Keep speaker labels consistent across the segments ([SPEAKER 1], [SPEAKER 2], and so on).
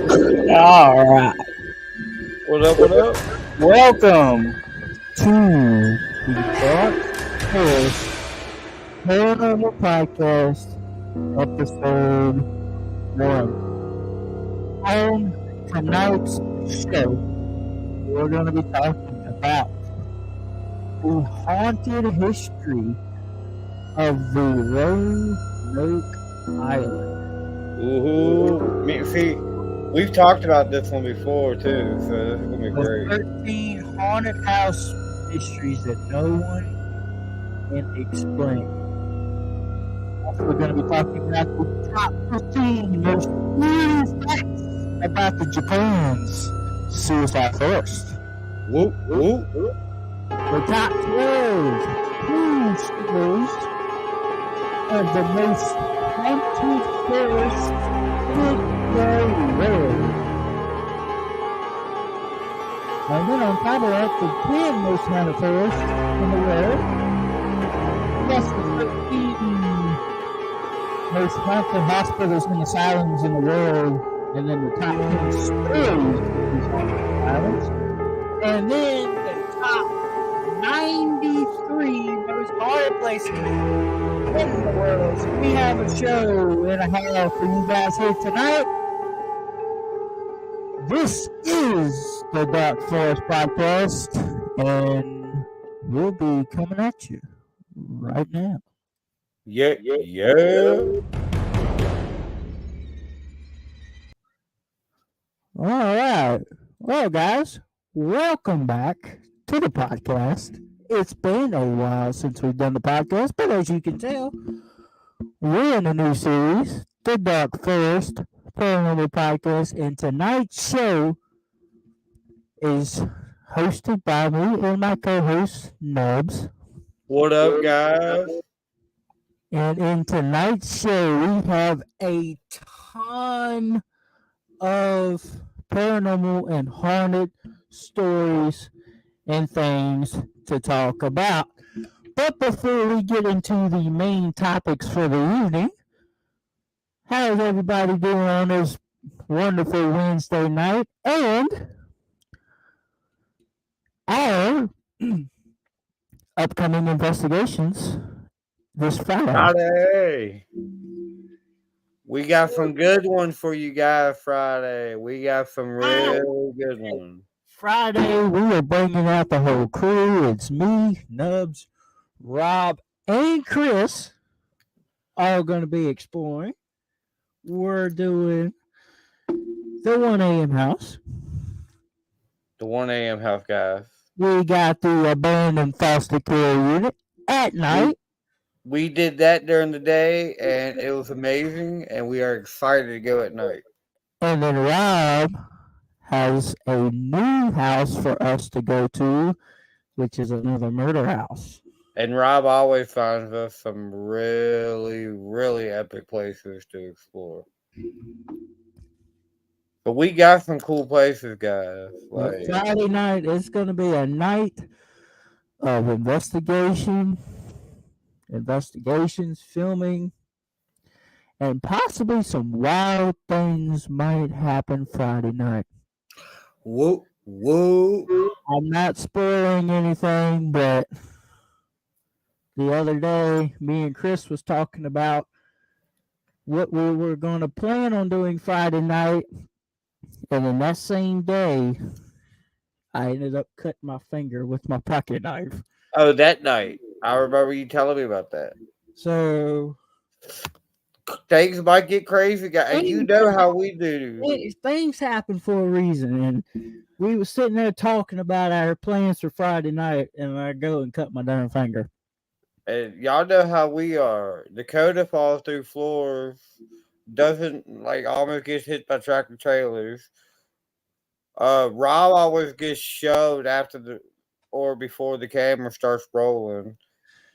[SPEAKER 1] All right.
[SPEAKER 2] What up? What up?
[SPEAKER 1] Welcome to the Dark Forest Paranormal Podcast, episode 1. On tonight's show, we're going to be talking about the haunted history of the Roanoke Island.
[SPEAKER 2] See, we've talked about this one before too, so this is gonna be
[SPEAKER 1] The
[SPEAKER 2] great.
[SPEAKER 1] 13 haunted house mysteries that no one can explain. Also, we're going to be talking about the top 15 most weird facts about the Japan's suicide forest.
[SPEAKER 2] Whoop whoop.
[SPEAKER 1] The top 12 true stories of the most haunted forest in the world. And then on top of that, the 10 most haunted forests in the world. Plus the 13 most haunted hospitals and asylums in the world. And then the top 10 stories of these haunted asylums. And then the top 93 most haunted places in the world. So we have a show and a half for you guys here tonight. This is the Dark Forest Podcast, and we'll be coming at you right now.
[SPEAKER 2] Yeah.
[SPEAKER 1] All right. Well, guys, welcome back to the podcast. It's been a while since we've done the podcast, but as you can tell, we're in a new series, the Dark Forest Paranormal Podcast, and tonight's show is hosted by me and my co-host, Nubs.
[SPEAKER 2] What up, guys?
[SPEAKER 1] And in tonight's show, we have a ton of paranormal and haunted stories and things to talk about. But before we get into the main topics for the evening, how's everybody doing on this wonderful Wednesday night? And our upcoming investigations this Friday.
[SPEAKER 2] Friday. We got some good ones for you guys Friday. We got some really good ones.
[SPEAKER 1] Friday, we are bringing out the whole crew. It's me, Nubs, Rob, and Chris all going to be exploring. We're doing the 1 a.m. house.
[SPEAKER 2] The 1 a.m. house, guys.
[SPEAKER 1] We got the abandoned foster care unit at night.
[SPEAKER 2] We did that during the day, and it was amazing, and we are excited to go at night.
[SPEAKER 1] And then Rob has a new house for us to go to, which is another murder house.
[SPEAKER 2] And Rob always finds us some really, really epic places to explore. But we got some cool places, guys.
[SPEAKER 1] Like, Friday night is going to be a night of investigations, filming, and possibly some wild things might happen Friday night.
[SPEAKER 2] Whoa.
[SPEAKER 1] I'm not spoiling anything, but the other day, me and Chris was talking about what we were going to plan on doing Friday night, and then that same day, I ended up cutting my finger with my pocket knife.
[SPEAKER 2] Oh, that night. I remember you telling me about that.
[SPEAKER 1] So
[SPEAKER 2] things might get crazy, guys. And you know how we do.
[SPEAKER 1] Things happen for a reason. And we were sitting there talking about our plans for Friday night, and I go and cut my darn finger.
[SPEAKER 2] And y'all know how we are. Dakota falls through floors, doesn't almost gets hit by tractor trailers. Rob always gets shoved or before the camera starts rolling.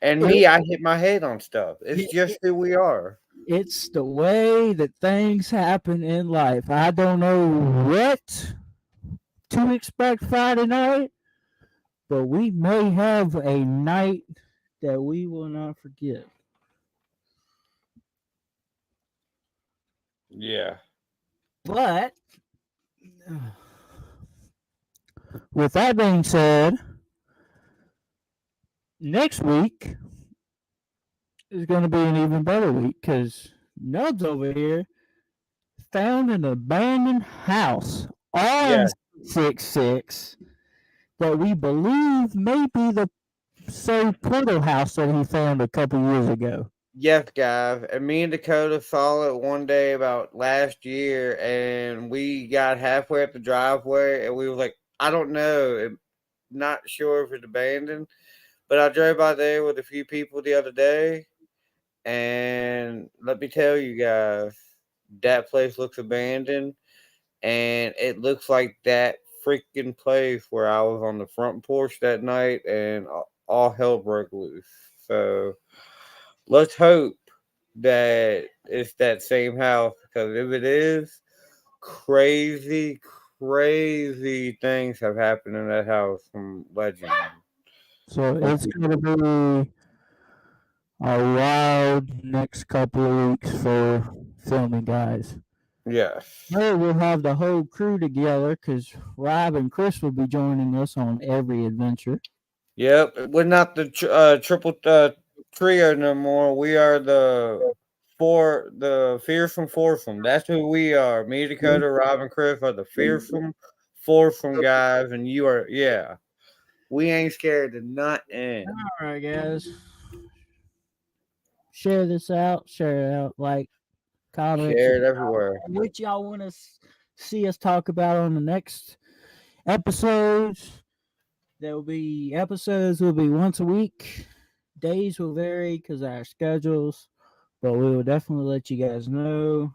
[SPEAKER 2] And me, I hit my head on stuff. It's just who we are.
[SPEAKER 1] It's the way that things happen in life. I don't know what to expect Friday night, but we may have a night that we will not forget.
[SPEAKER 2] Yeah.
[SPEAKER 1] But with that being said, next week is going to be an even better week because Nubs over here found an abandoned house on
[SPEAKER 2] Yeah.
[SPEAKER 1] 666 that we believe may be the same portal house that he found a couple years ago.
[SPEAKER 2] Yes, guys. And me and Dakota saw it one day about last year, and we got halfway up the driveway, and we were like, I don't know. Not sure if it's abandoned. But I drove by there with a few people the other day, and let me tell you guys, that place looks abandoned, and it looks like that freaking place where I was on the front porch that night, and all hell broke loose. So let's hope that it's that same house, because if it is, crazy, crazy things have happened in that house from legend.
[SPEAKER 1] So it's going to be a wild next couple of weeks for filming, guys.
[SPEAKER 2] Yes.
[SPEAKER 1] Well, we'll have the whole crew together because Rob and Chris will be joining us on every adventure.
[SPEAKER 2] Yep, we're not the triple trio no more. We are the fearsome foursome. That's who we are. Me, Dakota, Rob, and Chris are the fearsome foursome guys, and you are yeah. We ain't scared of nothing.
[SPEAKER 1] All right, guys. Share this out. Share it out. Like, comment,
[SPEAKER 2] Share it everywhere.
[SPEAKER 1] what y'all want to see us talk about on the next episodes. There will be episodes will be once a week. Days will vary because of our schedules, but we will definitely let you guys know.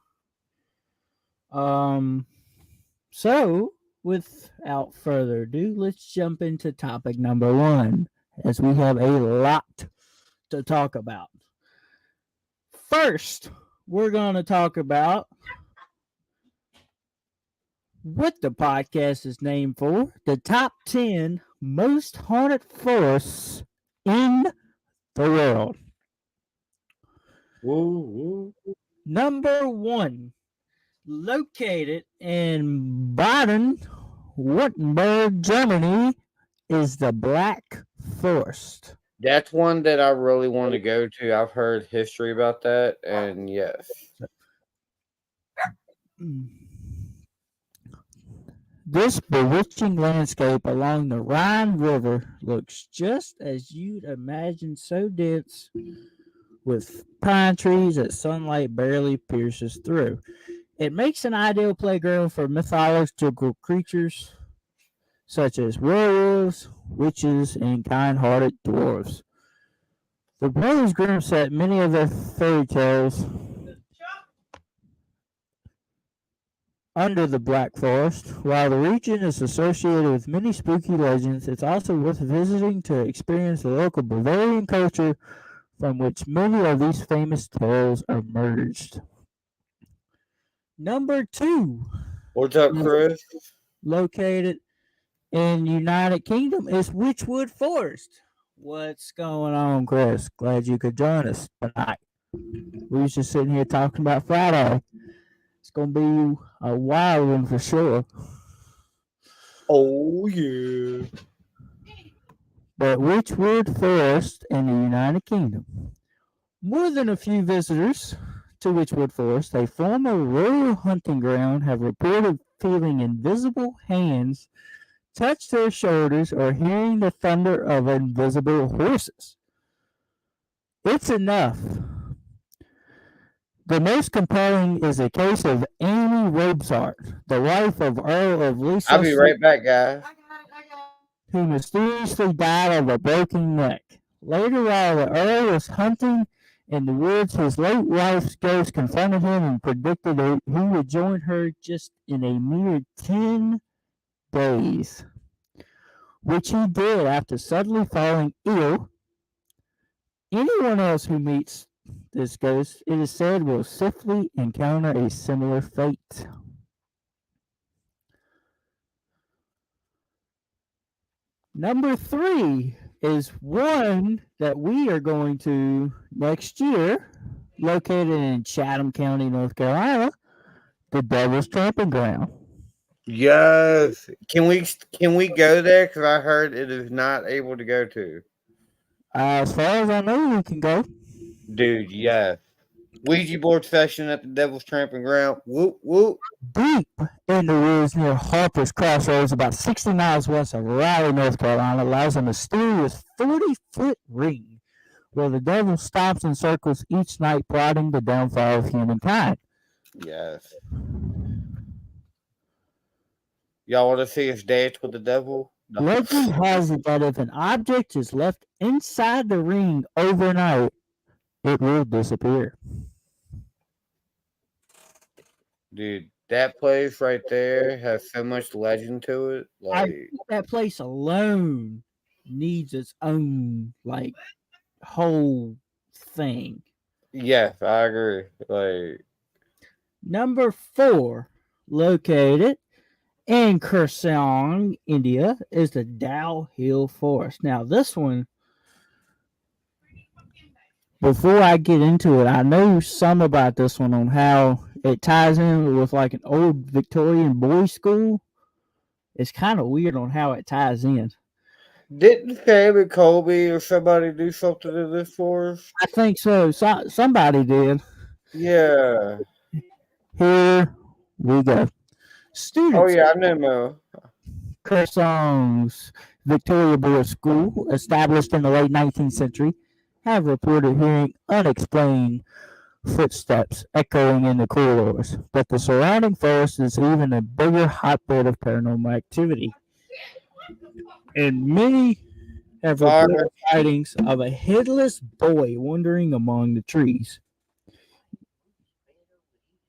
[SPEAKER 1] So without further ado, let's jump into topic number one, as we have a lot to talk about. First, we're going to talk about what the podcast is named for, the top 10 most haunted forests in the world.
[SPEAKER 2] Woo, woo.
[SPEAKER 1] Number one, located in Baden-Württemberg, Germany, is the Black Forest.
[SPEAKER 2] That's one that I really want to go to. I've heard history about that, and yes.
[SPEAKER 1] This bewitching landscape along the Rhine River looks just as you'd imagine, so dense with pine trees that sunlight barely pierces through. It makes an ideal playground for mythological creatures such as werewolves, witches, and kind-hearted dwarves. The Brothers Grimm set many of their fairy tales under the Black Forest. While the region is associated with many spooky legends, it's also worth visiting to experience the local Bavarian culture from which many of these famous tales emerged. Number two,
[SPEAKER 2] What's up, Chris?
[SPEAKER 1] located in United Kingdom, is Witchwood Forest. What's going on, Chris? Glad you could join us tonight. We was just sitting here talking about Friday. It's gonna be a wild one for sure.
[SPEAKER 2] Oh yeah.
[SPEAKER 1] But Witchwood Forest in the United Kingdom. More than a few visitors to Witchwood Forest, a former rural hunting ground, have reported feeling invisible hands touch their shoulders or hearing the thunder of invisible horses. It's enough. The most compelling is a case of Amy Robsart, the wife of Earl of Leicester.
[SPEAKER 2] I'll be right back, guys.
[SPEAKER 1] Who mysteriously died of a broken neck. Later, while the Earl was hunting in the woods, his late wife's ghost confronted him and predicted that he would join her just in a mere 10 days, which he did after suddenly falling ill. Anyone else who meets this ghost, it is said, will swiftly encounter a similar fate. Number three is one that we are going to next year, located in Chatham County, North Carolina, the Devil's Tramping Ground.
[SPEAKER 2] Yes. Can we go there? Because I heard it is not able to go to.
[SPEAKER 1] As far as I know, we can go.
[SPEAKER 2] Dude, yes. Ouija board session at the Devil's Tramping Ground. Whoop whoop.
[SPEAKER 1] Deep in the woods near Harper's Crossroads, about 60 miles west of Raleigh, North Carolina, lies a mysterious 40-foot ring where the devil stops and circles each night, plotting the downfall of humankind.
[SPEAKER 2] Yes. Y'all want to see us dance with the devil? No.
[SPEAKER 1] Legend has it that if an object is left inside the ring overnight, it will disappear.
[SPEAKER 2] Dude, that place right there has so much legend to it.
[SPEAKER 1] I
[SPEAKER 2] Like,
[SPEAKER 1] think that place alone needs its own like whole thing.
[SPEAKER 2] yes, I agree. Like,
[SPEAKER 1] Number 4, located in Kurseong, India, is the Dao Hill Forest. Now, this one, before I get into it, I know some about this one on how it ties in with like an old Victorian boys' school. It's kind of weird on how it ties in.
[SPEAKER 2] didn't Sam and Colby or somebody do something in this for us?
[SPEAKER 1] I think so. Somebody did.
[SPEAKER 2] Yeah.
[SPEAKER 1] Here we go.
[SPEAKER 2] Oh
[SPEAKER 1] Students
[SPEAKER 2] yeah, I know Mo.
[SPEAKER 1] Kurseong's Victoria Boys School, established in the late 19th century, have reported hearing unexplained footsteps echoing in the corridors, but the surrounding forest is even a bigger hotbed of paranormal activity. And many have reported
[SPEAKER 2] Sorry.
[SPEAKER 1] sightings of a headless boy wandering among the trees.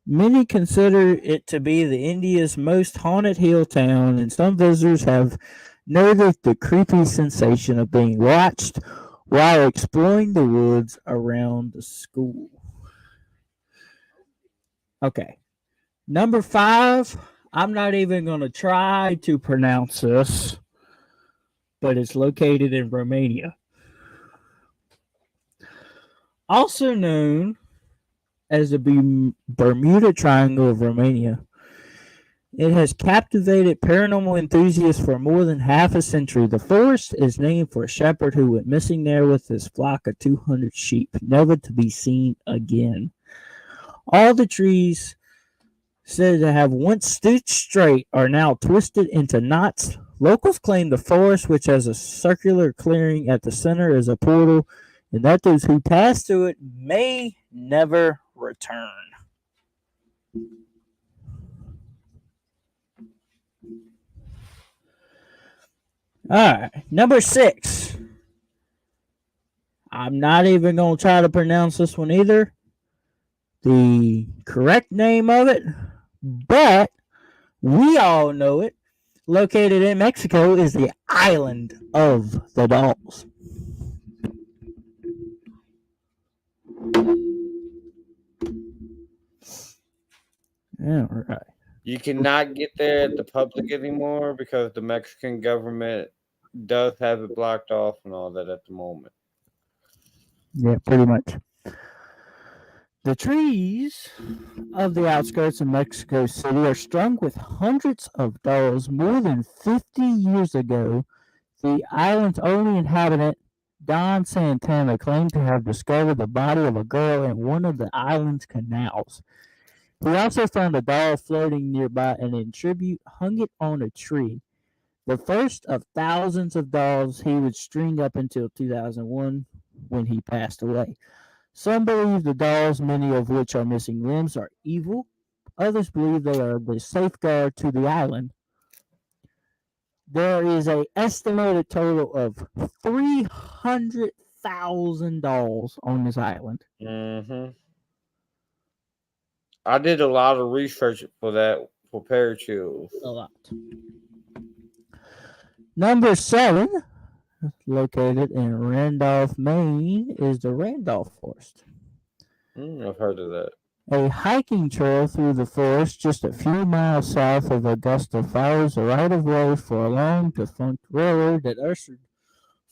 [SPEAKER 1] Many consider it to be the India's most haunted hill town, and some visitors have noted the creepy sensation of being watched while exploring the woods around the school. Okay. Number 5, I'm not even going to try to pronounce this, but it's located in Romania. Also known as the Bermuda Triangle of Romania, it has captivated paranormal enthusiasts for more than half a century. The forest is named for a shepherd who went missing there with his flock of 200 sheep, never to be seen again. All the trees said to have once stood straight are now twisted into knots. Locals claim the forest, which has a circular clearing at the center, is a portal, and that those who pass through it may never return. All right, number 6. I'm not even going to try to pronounce this one either. The correct name of it, but we all know it. Located in Mexico is the Island of the Dolls. All right.
[SPEAKER 2] You cannot get there at the public anymore because the Mexican government does have it blocked off and all that at the moment.
[SPEAKER 1] Yeah, pretty much. The trees of the outskirts of Mexico City are strung with hundreds of dolls. More than 50 years ago, the island's only inhabitant, Don Santana, claimed to have discovered the body of a girl in one of the island's canals. He also found a doll floating nearby and in tribute hung it on a tree. The first of thousands of dolls he would string up until 2001 when he passed away. Some believe the dolls, many of which are missing limbs, are evil. Others believe they are the safeguard to the island. There is an estimated total of 300,000 dolls on this island.
[SPEAKER 2] Mm-hmm. I did a lot of research for that for Parachills.
[SPEAKER 1] A lot. Number 7, located in Randolph, Maine, is the Randolph Forest.
[SPEAKER 2] I've heard of that.
[SPEAKER 1] A hiking trail through the forest just a few miles south of Augusta follows the right-of-way for a long-defunct railroad that ushered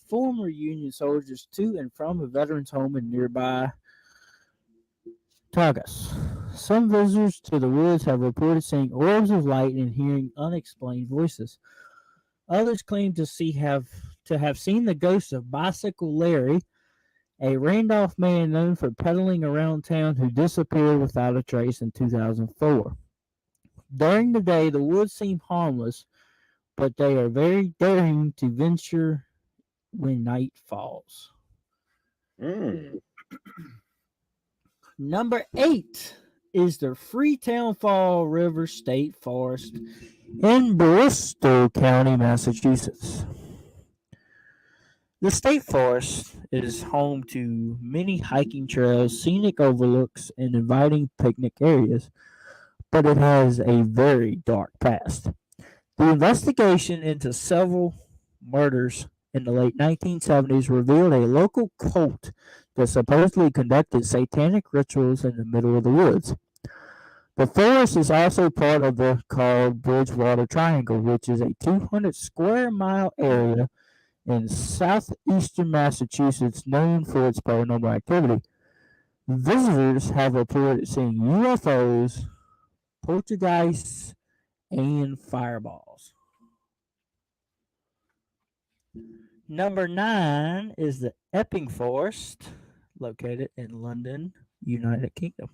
[SPEAKER 1] former Union soldiers to and from a veterans home in nearby Tagus. Some visitors to the woods have reported seeing orbs of light and hearing unexplained voices. Others claim to have seen the ghost of Bicycle Larry, a Randolph man known for pedaling around town who disappeared without a trace in 2004. During the day, the woods seem harmless, but they are very daring to venture when night falls.
[SPEAKER 2] Mm.
[SPEAKER 1] Number 8 is the Freetown Fall River State Forest in Bristol County, Massachusetts. The state forest is home to many hiking trails, scenic overlooks, and inviting picnic areas, but it has a very dark past. The investigation into several murders in the late 1970s revealed a local cult that supposedly conducted satanic rituals in the middle of the woods. The forest is also part of the called Bridgewater Triangle, which is a 200 square mile area in southeastern Massachusetts known for its paranormal activity. Visitors have reported seeing UFOs, poltergeists, and fireballs. Number 9 is the Epping Forest, located in London, United Kingdom.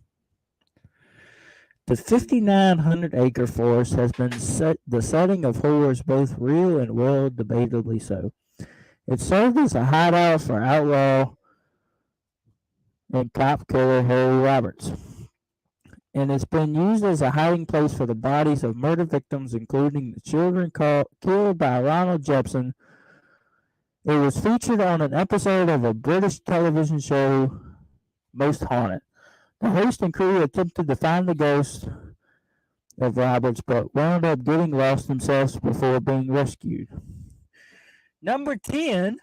[SPEAKER 1] The 5,900-acre forest has been the setting of horrors, both real and well debatably so. It served as a hideout for outlaw and cop killer Harry Roberts, and it's been used as a hiding place for the bodies of murder victims, including the children killed by Ronald Jepson. It was featured on an episode of a British television show, Most Haunted. The host and crew attempted to find the ghost of Roberts, but wound up getting lost themselves before being rescued. Number 10,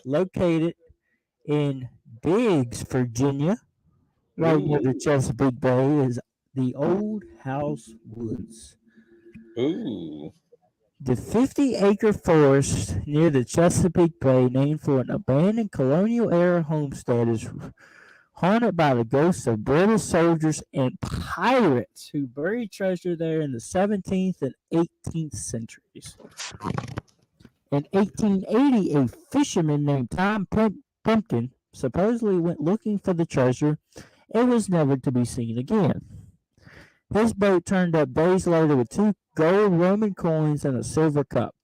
[SPEAKER 1] located in Biggs, Virginia, right near the Chesapeake Bay, is the Old House Woods.
[SPEAKER 2] Ooh.
[SPEAKER 1] The 50-acre forest near the Chesapeake Bay, named for an abandoned colonial-era homestead, is haunted by the ghosts of British soldiers and pirates who buried treasure there in the 17th and 18th centuries. In 1880, a fisherman named Tom Pumpkin supposedly went looking for the treasure and was never to be seen again. His boat turned up days later with 2 gold Roman coins and a silver cup.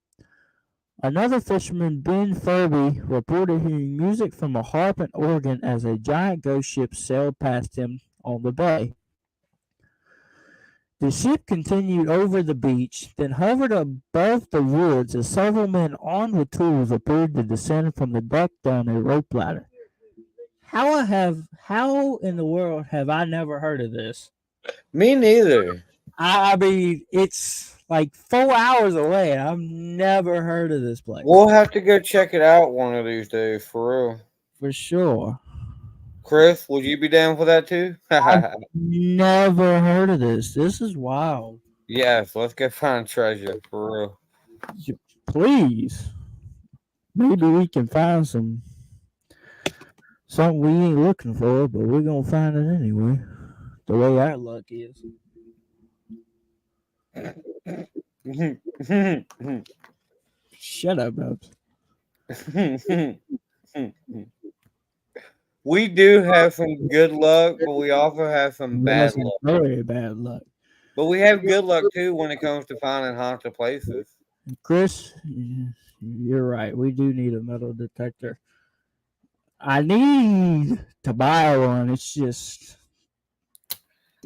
[SPEAKER 1] Another fisherman, Ben Furby, reported hearing music from a harp and organ as a giant ghost ship sailed past him on the bay. The ship continued over the beach, then hovered above the woods as several men armed with tools appeared to descend from the deck down a rope ladder. How in the world have I never heard of this?
[SPEAKER 2] Me neither.
[SPEAKER 1] I mean, it's like 4 hours away. I've never heard of this place.
[SPEAKER 2] We'll have to go check it out one of these days, for real.
[SPEAKER 1] For sure.
[SPEAKER 2] Chris, would you be down for that too?
[SPEAKER 1] I've never heard of this. This is wild.
[SPEAKER 2] Yes, let's go find treasure, for real.
[SPEAKER 1] Please. Maybe we can find something we ain't looking for, but we're going to find it anyway. The way our luck is. Shut up, Bubs.
[SPEAKER 2] We do have some good luck, but we also have some bad luck.
[SPEAKER 1] Very bad luck.
[SPEAKER 2] But we have good luck too when it comes to finding haunted places.
[SPEAKER 1] Chris, you're right. We do need a metal detector. I need to buy one. It's just.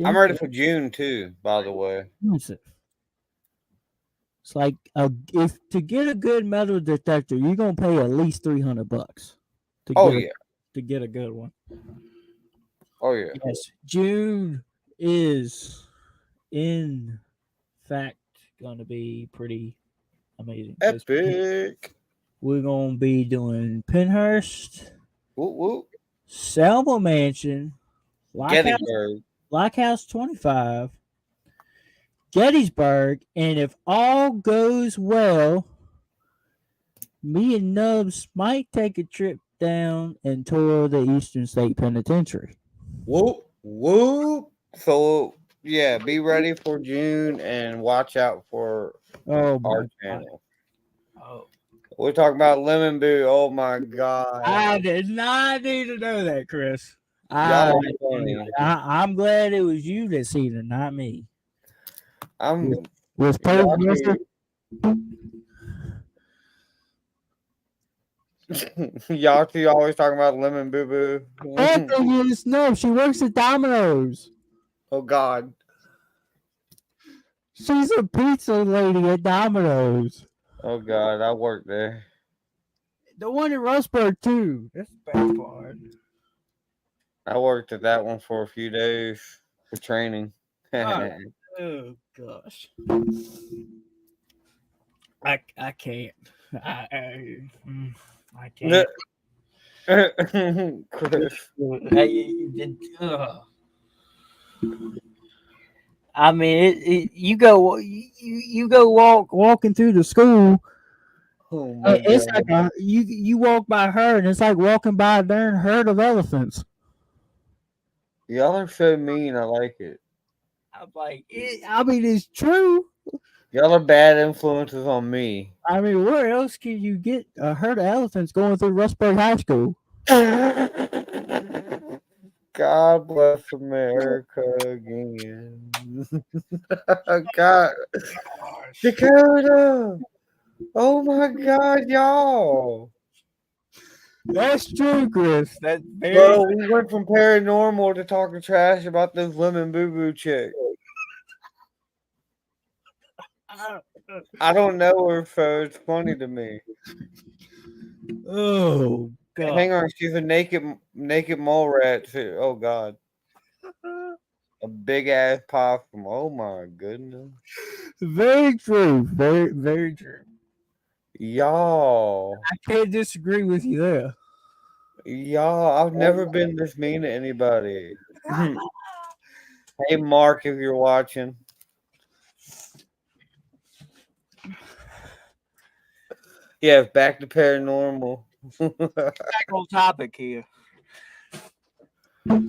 [SPEAKER 2] I'm ready for June too, by the way.
[SPEAKER 1] Expensive. It's like if to get a good metal detector, you're gonna pay at least $300 to get a good one.
[SPEAKER 2] Oh yeah.
[SPEAKER 1] Yes, June is in fact gonna be pretty amazing.
[SPEAKER 2] Epic.
[SPEAKER 1] We're gonna be doing Penhurst,
[SPEAKER 2] Whoop whoop.
[SPEAKER 1] Selma Mansion,
[SPEAKER 2] Gettysburg.
[SPEAKER 1] Lockhouse 25, Gettysburg, and if all goes well, me and Nubs might take a trip down and tour the Eastern State Penitentiary.
[SPEAKER 2] Whoop whoop. So Yeah, be ready for June and watch out for
[SPEAKER 1] Oh
[SPEAKER 2] our
[SPEAKER 1] my god.
[SPEAKER 2] channel.
[SPEAKER 1] Oh.
[SPEAKER 2] We're talking about Lemon Boo. Oh my god.
[SPEAKER 1] I did not need to know that, Chris. I,
[SPEAKER 2] Y'all are funny.
[SPEAKER 1] I'm glad it was you that seen it, not me.
[SPEAKER 2] I'm
[SPEAKER 1] Was Poe
[SPEAKER 2] y'all
[SPEAKER 1] Mercer?
[SPEAKER 2] y'all two always talking about Lemon Boo Boo.
[SPEAKER 1] Anthony is no, she works at Domino's.
[SPEAKER 2] Oh god.
[SPEAKER 1] She's a pizza lady at Domino's.
[SPEAKER 2] Oh god, I work there.
[SPEAKER 1] The one in Rustburg too. That's the bad part.
[SPEAKER 2] I worked at that one for a few days for training.
[SPEAKER 1] Oh, oh gosh. I can't. I can't.
[SPEAKER 2] Chris.
[SPEAKER 1] I mean, you go you go walking through the school.
[SPEAKER 2] Oh my
[SPEAKER 1] It's
[SPEAKER 2] god.
[SPEAKER 1] like you walk by her, and it's like walking by a darn herd of elephants.
[SPEAKER 2] Y'all are so mean, I like it.
[SPEAKER 1] I'm like, I mean, it's true.
[SPEAKER 2] Y'all are bad influences on me.
[SPEAKER 1] I mean, where else can you get a herd of elephants going through Rustburg High School?
[SPEAKER 2] God bless America again. God. Dakota. Oh my god, y'all.
[SPEAKER 1] That's true, Chris. That's very.
[SPEAKER 2] Bro, we went from paranormal to talking trash about this lemon boo boo chick. I don't know her, so it's funny to me.
[SPEAKER 1] Oh God.
[SPEAKER 2] Hang on, she's a naked mole rat too. Oh god. A big ass possum. Oh my goodness.
[SPEAKER 1] Very true. Very true.
[SPEAKER 2] Y'all.
[SPEAKER 1] I can't disagree with you there.
[SPEAKER 2] Y'all, I've never been this mean to anybody. Hey Mark, if you're watching. Yeah, back to paranormal.
[SPEAKER 1] Back on topic here. I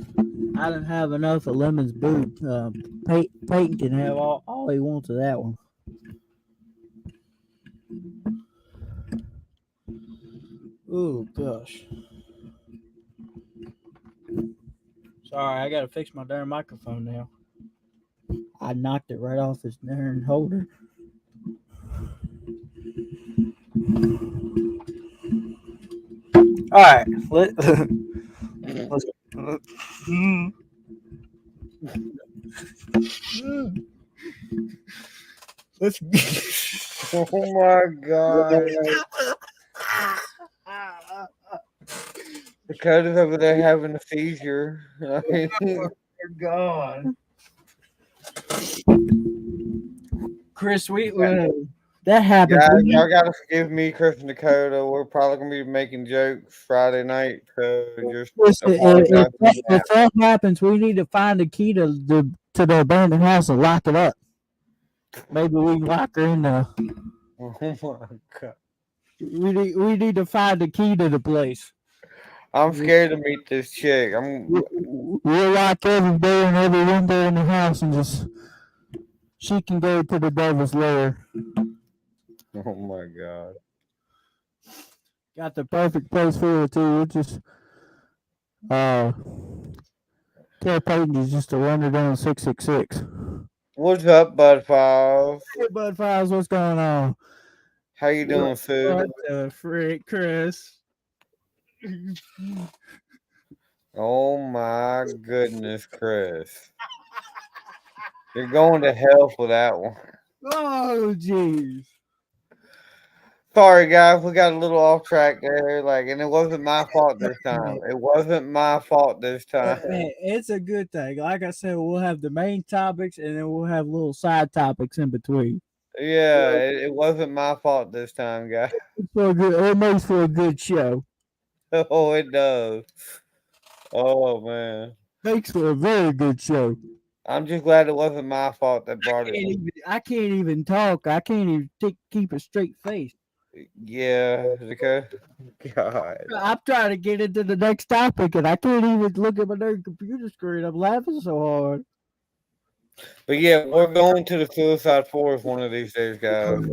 [SPEAKER 1] didn't have enough of Lemon's boot. Peyton can have all he wants of that one. Oh gosh. Sorry, I gotta fix my darn microphone now. I knocked it right off this darn holder. All right, let's
[SPEAKER 2] Oh my god. Dakota's over there having a seizure. I mean,
[SPEAKER 1] God. Chris, that happened.
[SPEAKER 2] guys, y'all gotta forgive me, Chris and Dakota. We're probably gonna be making jokes Friday night, so just apologize for
[SPEAKER 1] If
[SPEAKER 2] that.
[SPEAKER 1] that happens, we need to find the key to the abandoned house and lock it up. Maybe we can lock her in there.
[SPEAKER 2] Oh my god.
[SPEAKER 1] We need to find the key to the place.
[SPEAKER 2] I'm scared to meet this chick.
[SPEAKER 1] We'll lock every door and every window in the house and just she can go to the devil's lair.
[SPEAKER 2] Oh my god.
[SPEAKER 1] Got the perfect place for her too. We'll just tell Peyton just to run her down 666.
[SPEAKER 2] What's up, Bud Files?
[SPEAKER 1] Hey Bud Files, what's going on?
[SPEAKER 2] How you doing, Sue?
[SPEAKER 1] What the frick, Chris?
[SPEAKER 2] Oh my goodness, Chris. You're going to hell for that one.
[SPEAKER 1] Oh jeez.
[SPEAKER 2] Sorry, guys, we got a little off track there. And it wasn't my fault this time. It wasn't my fault this time.
[SPEAKER 1] It's a good thing. Like I said, we'll have the main topics and then we'll have little side topics in between.
[SPEAKER 2] Yeah, it wasn't my fault this time, guys.
[SPEAKER 1] It makes for a good show.
[SPEAKER 2] Oh, it does. Oh man,
[SPEAKER 1] Makes for a very good show.
[SPEAKER 2] I'm just glad it wasn't my fault that brought it.
[SPEAKER 1] I can't even talk. I can't even keep a straight face.
[SPEAKER 2] Yeah, okay. God.
[SPEAKER 1] I'm trying to get into the next topic and I can't even look at my darn computer screen. I'm laughing so hard.
[SPEAKER 2] But yeah, we're going to the Suicide Forest one of these days, guys.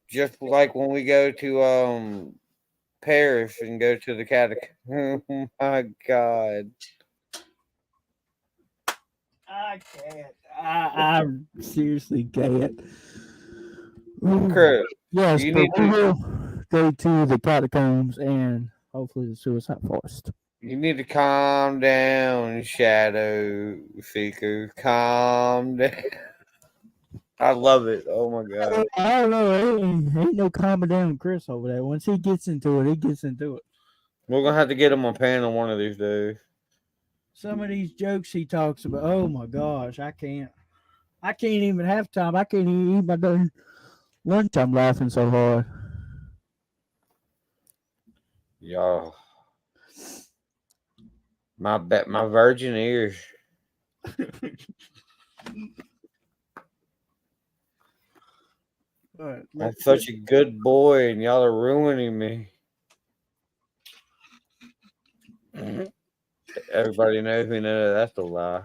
[SPEAKER 2] Just like when we go to Paris and go to the catacomb. Oh my God,
[SPEAKER 1] I can't. I seriously can't.
[SPEAKER 2] Chris,
[SPEAKER 1] Yes,
[SPEAKER 2] you
[SPEAKER 1] but
[SPEAKER 2] need
[SPEAKER 1] we
[SPEAKER 2] to
[SPEAKER 1] will go to the catacombs and hopefully the suicide forest.
[SPEAKER 2] you need to calm down, Shadow Seeker. Calm down. I love it. Oh my God.
[SPEAKER 1] I don't know. Ain't no calming down Chris over there. Once he gets into it, he gets into it.
[SPEAKER 2] We're gonna have to get him on panel one of these days.
[SPEAKER 1] Some of these jokes he talks about. Oh my gosh, I can't. I can't even have time. I can't even eat my damn lunch. I'm laughing so hard.
[SPEAKER 2] Y'all, my virgin ears.
[SPEAKER 1] All right,
[SPEAKER 2] I'm such a good boy, and y'all are ruining me. Everybody knows me know that's a lie.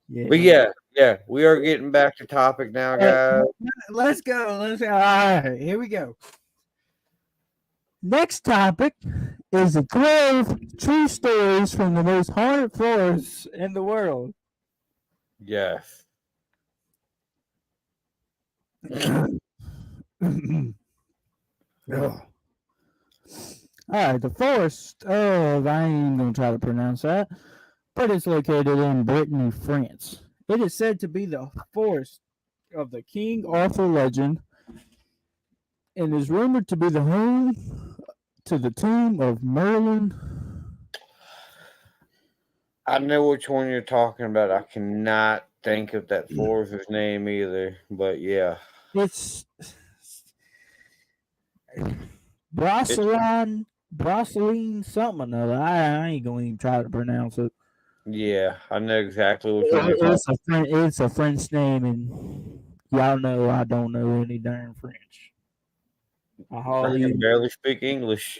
[SPEAKER 1] yeah.
[SPEAKER 2] But yeah, we are getting back to topic now, guys.
[SPEAKER 1] Let's go. Let's go. All right, here we go. Next topic is the 12 true stories from the most haunted forests in the world.
[SPEAKER 2] Yes.
[SPEAKER 1] All right, the forest of, I ain't going to try to pronounce that, but it's located in Brittany, France. It is said to be the forest of the King Arthur legend and is rumored to be the home to the tomb of Merlin.
[SPEAKER 2] I know which one you're talking about. I cannot think of that forester's name either. But yeah.
[SPEAKER 1] It's
[SPEAKER 2] It's
[SPEAKER 1] Brosseline something or other. I ain't going to even try to pronounce it.
[SPEAKER 2] yeah, I know exactly which one you're talking
[SPEAKER 1] It's a French name, and y'all know I don't know any darn French. I
[SPEAKER 2] about. I can
[SPEAKER 1] hardly.
[SPEAKER 2] barely speak English.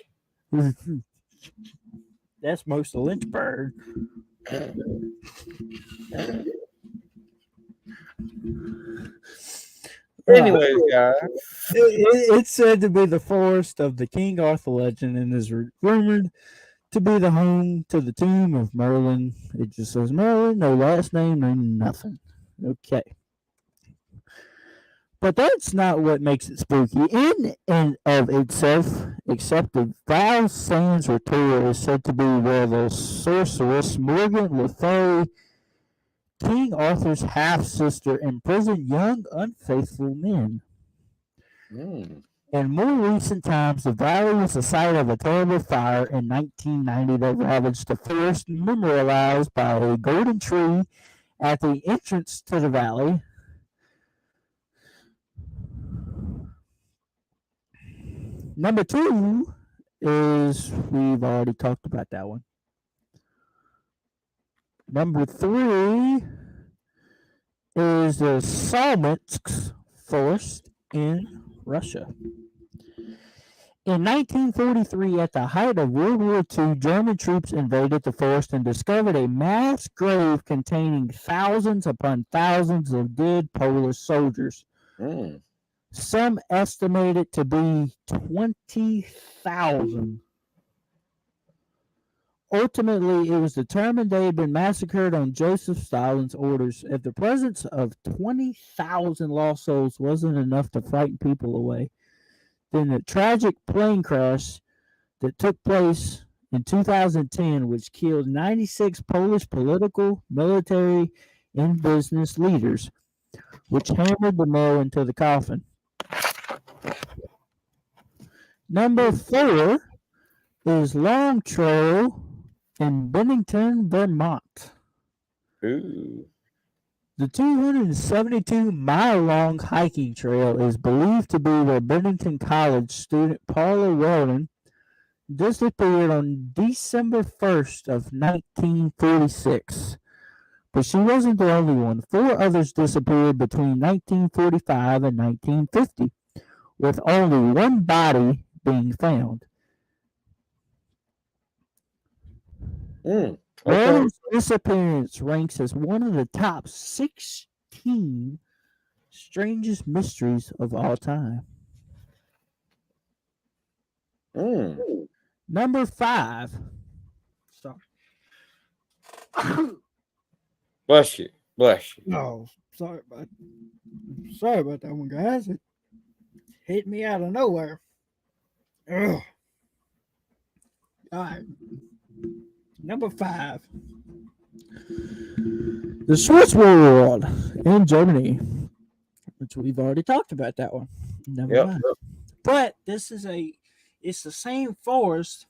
[SPEAKER 1] That's most of Lynchburg.
[SPEAKER 2] Anyways, guys.
[SPEAKER 1] It's said to be the forest of the King Arthur legend and is rumored to be the home to the tomb of Merlin. It just says Merlin, no last name, no nothing. Okay. But that's not what makes it spooky in and of itself, except the Val Sands Retreat is said to be where the sorceress Morgan Le Fay, King Arthur's half sister, imprisoned young unfaithful men.
[SPEAKER 2] Mm.
[SPEAKER 1] In more recent times, the valley was the site of a terrible fire in 1990 that ravaged the forest, memorialized by a golden tree at the entrance to the valley. Number 2 is, we've already talked about that one. Number 3 is the Salmansk Forest in Russia. In 1943, at the height of World War II, German troops invaded the forest and discovered a mass grave containing thousands upon thousands of dead Polish soldiers.
[SPEAKER 2] Mm.
[SPEAKER 1] Some estimate it to be 20,000. Ultimately, it was determined they had been massacred on Joseph Stalin's orders. If the presence of 20,000 lost souls wasn't enough to frighten people away, then the tragic plane crash that took place in 2010, which killed 96 Polish political, military, and business leaders, which hammered the nail into the coffin. Number 4 is Long Trail in Bennington, Vermont.
[SPEAKER 2] Ooh.
[SPEAKER 1] The 272-mile-long hiking trail is believed to be where Bennington College student Paula Weldon disappeared on December 1st of 1946. But she wasn't the only one. 4 others disappeared between 1945 and 1950, with only one body being found.
[SPEAKER 2] Mm. Okay.
[SPEAKER 1] Laura's disappearance ranks as one of the top 16 strangest mysteries of all time.
[SPEAKER 2] Mm.
[SPEAKER 1] Number 5. Sorry.
[SPEAKER 2] Bless you. Bless you.
[SPEAKER 1] No, sorry about that one, guys. It hit me out of nowhere. Ugh. All right. Number 5. The Swiss World in Germany, which we've already talked about that one. Number
[SPEAKER 2] Yep.
[SPEAKER 1] 5. But it's the same forest,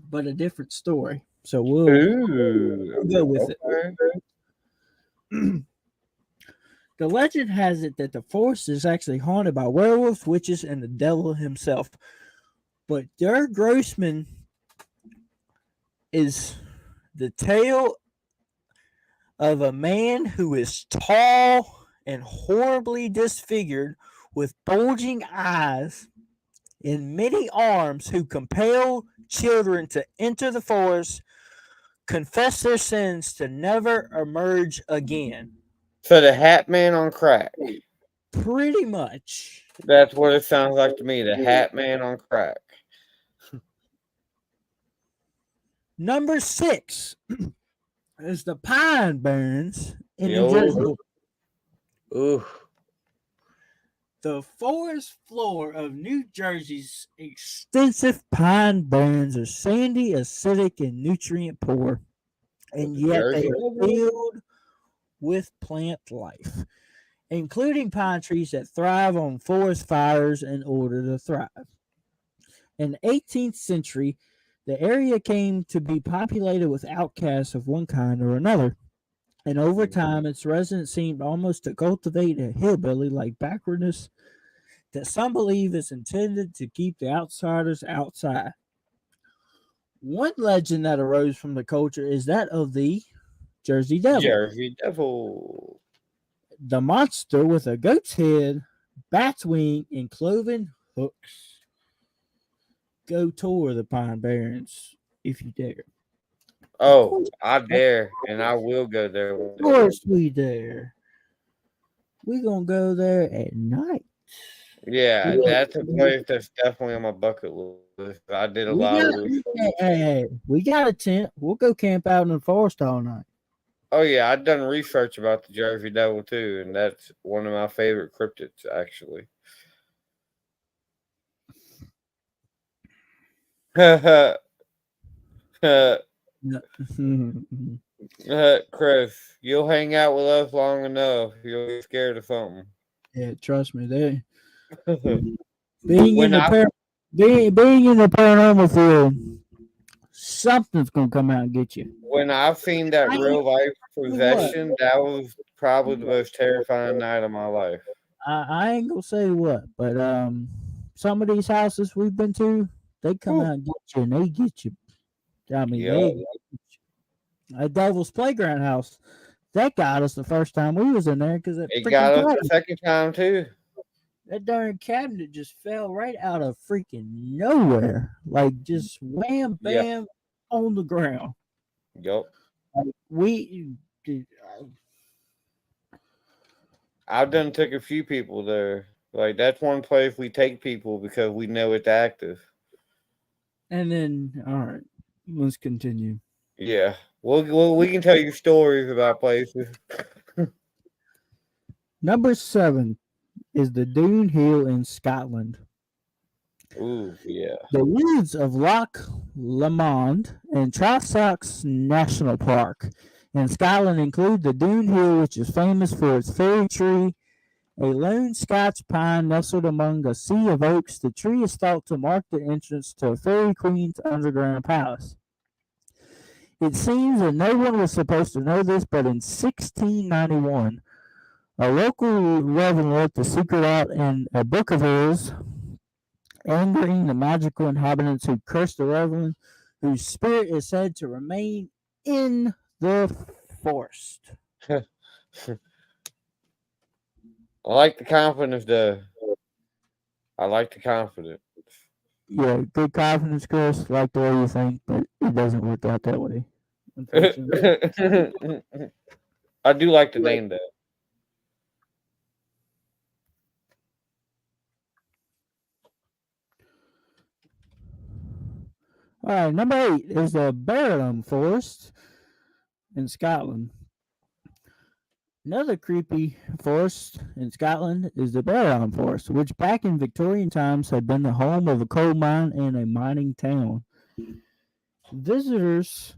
[SPEAKER 1] but a different story. So we'll
[SPEAKER 2] Ooh.
[SPEAKER 1] go with it.
[SPEAKER 2] Okay.
[SPEAKER 1] The legend has it that the forest is actually haunted by werewolves, witches, and the devil himself. But Dirk Grossman is the tale of a man who is tall and horribly disfigured with bulging eyes and many arms who compel children to enter the forest, confess their sins to never emerge again.
[SPEAKER 2] So the Hat Man on crack.
[SPEAKER 1] Pretty much.
[SPEAKER 2] That's what it sounds like to me. The Hat Man on crack.
[SPEAKER 1] Number 6 is the Pine Barrens in
[SPEAKER 2] The
[SPEAKER 1] New Jersey.
[SPEAKER 2] old. Ooh.
[SPEAKER 1] The forest floor of New Jersey's extensive pine barrens are sandy, acidic, and nutrient poor, and yet they are filled with plant life, including pine trees that thrive on forest fires in order to thrive. In the 18th century, the area came to be populated with outcasts of one kind or another, and over time, its residents seemed almost to cultivate a hillbilly-like backwardness that some believe is intended to keep the outsiders outside. One legend that arose from the culture is that of the Jersey Devil,
[SPEAKER 2] Jersey Devil.
[SPEAKER 1] the monster with a goat's head, bat's wing, and cloven hooks. Go tour the Pine Barrens if you dare.
[SPEAKER 2] Oh, I dare, and I will go there.
[SPEAKER 1] Of course we dare. We gonna go there at night.
[SPEAKER 2] Yeah, that's a place that's definitely on my bucket list. I did a
[SPEAKER 1] We
[SPEAKER 2] lot
[SPEAKER 1] got
[SPEAKER 2] of research.
[SPEAKER 1] we got a tent. We'll go camp out in the forest all night.
[SPEAKER 2] Oh yeah, I've done research about the Jersey Devil too, and that's one of my favorite cryptids actually. Chris, you'll hang out with us long enough, you'll get scared of something.
[SPEAKER 1] Yeah, trust me, being in
[SPEAKER 2] When I
[SPEAKER 1] being in the paranormal field, something's gonna come out and get you.
[SPEAKER 2] when I've seen that
[SPEAKER 1] I
[SPEAKER 2] real life
[SPEAKER 1] what?
[SPEAKER 2] possession, that was probably the most terrifying night of my life.
[SPEAKER 1] I ain't gonna say what, but some of these houses we've been to, they come
[SPEAKER 2] Whew.
[SPEAKER 1] out and get you, and they get you. I mean,
[SPEAKER 2] Yep.
[SPEAKER 1] they a Devil's Playground house that got us the first time we was in there because that
[SPEAKER 2] It
[SPEAKER 1] freaking
[SPEAKER 2] got us the
[SPEAKER 1] cabinet,
[SPEAKER 2] second time too.
[SPEAKER 1] that darn cabinet just fell right out of freaking nowhere, like just wham
[SPEAKER 2] Yeah.
[SPEAKER 1] bam on the ground.
[SPEAKER 2] Yep.
[SPEAKER 1] Like we,
[SPEAKER 2] I've done took a few people there. Like that's one place we take people because we know it's active.
[SPEAKER 1] and then all right, let's continue.
[SPEAKER 2] Yeah. We can tell you stories about places.
[SPEAKER 1] Number 7 is the Doon Hill in Scotland.
[SPEAKER 2] Ooh, yeah.
[SPEAKER 1] The woods of Loch Lomond and Trossachs National Park in Scotland include the Doon Hill, which is famous for its fairy tree, a lone Scotch pine nestled among a sea of oaks. The tree is thought to mark the entrance to a fairy queen's underground palace. It seems that no one was supposed to know this, but in 1691, a local reverend wrote the secret out in a book of his, angering the magical inhabitants who cursed the reverend, whose spirit is said to remain in the forest.
[SPEAKER 2] I like the confidence though. I like the confidence.
[SPEAKER 1] Yeah, good confidence, Chris. Like the way you think, but it doesn't work out that way. unfortunately.
[SPEAKER 2] I do like the name though.
[SPEAKER 1] All right, number 8 is the Barham Forest in Scotland. Another creepy forest in Scotland is the Barham Forest, which back in Victorian times had been the home of a coal mine and a mining town. Visitors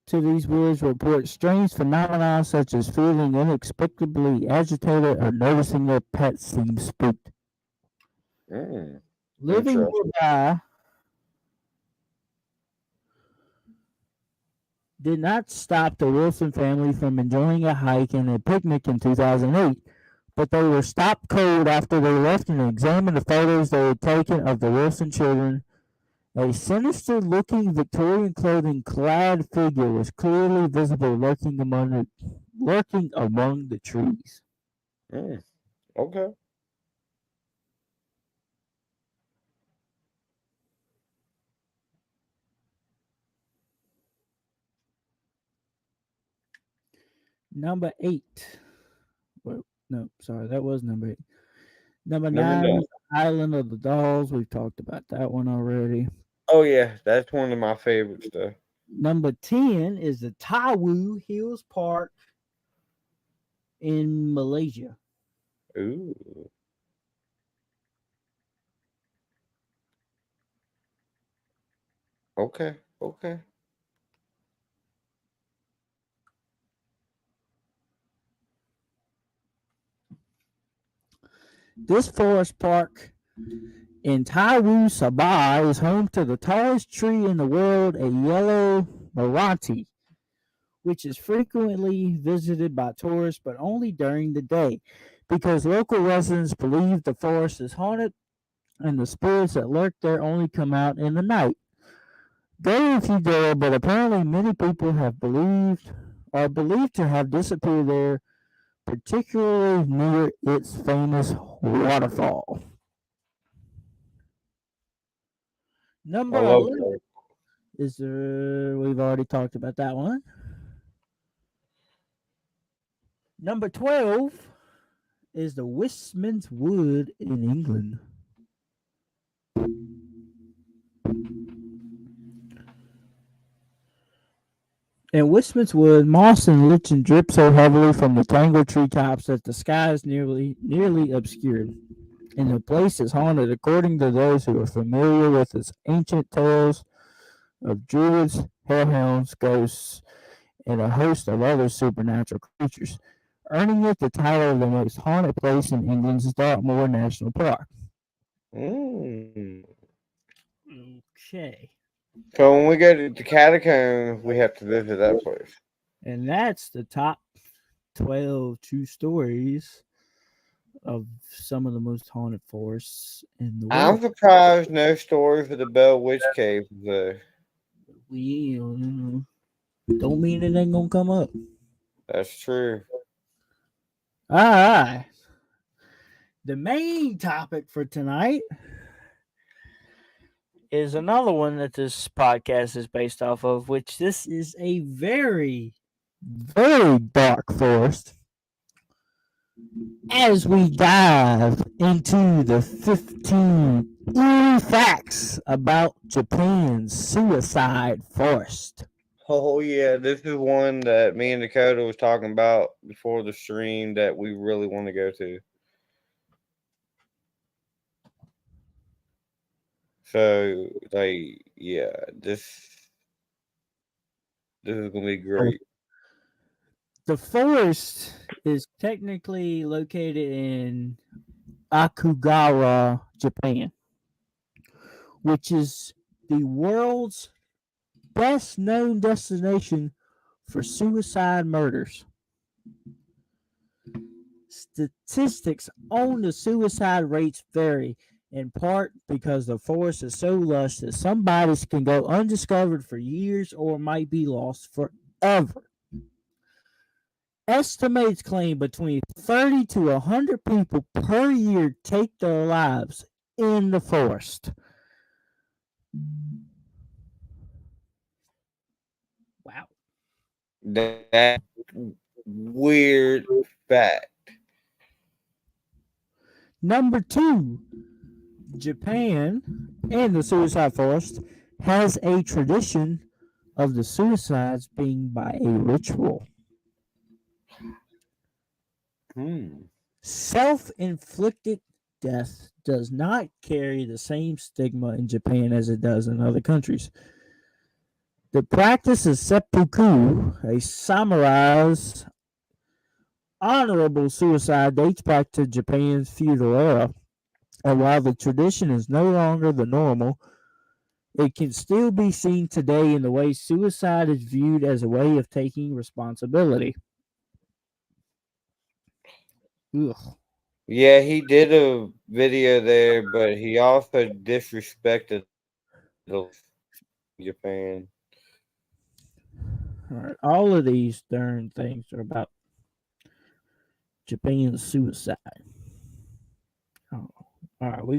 [SPEAKER 1] to these woods report strange phenomena such as feeling inexplicably agitated or noticing their pets seem spooked.
[SPEAKER 2] Mm,
[SPEAKER 1] Living
[SPEAKER 2] interesting.
[SPEAKER 1] nearby did not stop the Wilson family from enjoying a hike and a picnic in 2008, but they were stopped cold after they left and examined the photos they had taken of the Wilson children. A sinister looking Victorian clothing clad figure was clearly visible lurking among the trees.
[SPEAKER 2] Mm, okay.
[SPEAKER 1] Number 8. Well, no, sorry, that was number 8. Number
[SPEAKER 2] Number
[SPEAKER 1] 9
[SPEAKER 2] nine.
[SPEAKER 1] is the Island of the Dolls. We've talked about that one already.
[SPEAKER 2] Oh yeah, that's one of my favorites though.
[SPEAKER 1] Number 10 is the Taiwu Hills Park in Malaysia.
[SPEAKER 2] Ooh. Okay. Okay.
[SPEAKER 1] This forest park in Taiwu, Sabah is home to the tallest tree in the world, a yellow Meranti, which is frequently visited by tourists but only during the day because local residents believe the forest is haunted and the spirits that lurk there only come out in the night. Go if you dare, but apparently many people have believed are believed to have disappeared there, particularly near its famous waterfall.
[SPEAKER 2] I
[SPEAKER 1] Number
[SPEAKER 2] love
[SPEAKER 1] 11
[SPEAKER 2] that.
[SPEAKER 1] is we've already talked about that one. Number 12 is the Wistman's Wood in England. In Wistman's Wood, moss and lichen drip so heavily from the tangled treetops that the sky is nearly obscured, and the place is haunted according to those who are familiar with its ancient tales of druids, hellhounds, ghosts, and a host of other supernatural creatures, earning it the title of the most haunted place in England's Dartmoor National Park.
[SPEAKER 2] Mm.
[SPEAKER 1] Okay.
[SPEAKER 2] So when we go to the catacombs, we have to visit that place.
[SPEAKER 1] And that's the top 12 true stories of some of the most haunted forests in the
[SPEAKER 2] I'm
[SPEAKER 1] world.
[SPEAKER 2] surprised no story for the Bell Witch Cave though.
[SPEAKER 1] We don't mean it ain't gonna come up.
[SPEAKER 2] That's true.
[SPEAKER 1] All right. The main topic for tonight is another one that this podcast is based off of, which this is a very, very dark forest. As we dive into the 15 eerie facts about Japan's suicide forest.
[SPEAKER 2] Oh yeah, this is one that me and Dakota was talking about before the stream that we really want to go to. So like yeah, this is gonna be great.
[SPEAKER 1] The forest is technically located in Akugawara, Japan, which is the world's best known destination for suicide murders. Statistics on the suicide rates vary, in part because the forest is so lush that some bodies can go undiscovered for years or might be lost forever. Estimates claim between 30 to 100 people per year take their lives in the forest.
[SPEAKER 2] That weird fact.
[SPEAKER 1] Number two, Japan and the suicide forest has a tradition of the suicides being by a ritual.
[SPEAKER 2] Hmm.
[SPEAKER 1] Self inflicted death does not carry the same stigma in Japan as it does in other countries. The practice of seppuku, a samurai's honorable suicide, dates back to Japan's feudal era. And while the tradition is no longer the normal, it can still be seen today in the way suicide is viewed as a way of taking responsibility. Ugh.
[SPEAKER 2] Yeah, he did a video there, but he also disrespected Japan.
[SPEAKER 1] All right. All of these darn things are about Japan's suicide. Oh, all right, we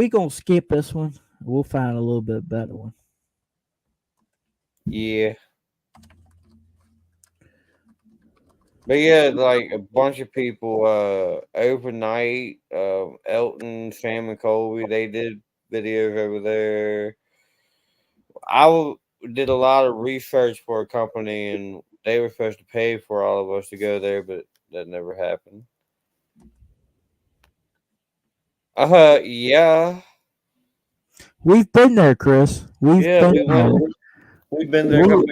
[SPEAKER 1] gonna skip this one. We'll find a little bit better one.
[SPEAKER 2] Yeah. But yeah, like a bunch of people overnight, Elton, Sam and Colby, they did videos over there. did a lot of research for a company and they were supposed to pay for all of us to go there, but that never happened. Yeah.
[SPEAKER 1] We've been there, Chris. We've
[SPEAKER 2] Yeah,
[SPEAKER 1] been
[SPEAKER 2] we
[SPEAKER 1] there.
[SPEAKER 2] went we've been there a
[SPEAKER 1] We,
[SPEAKER 2] couple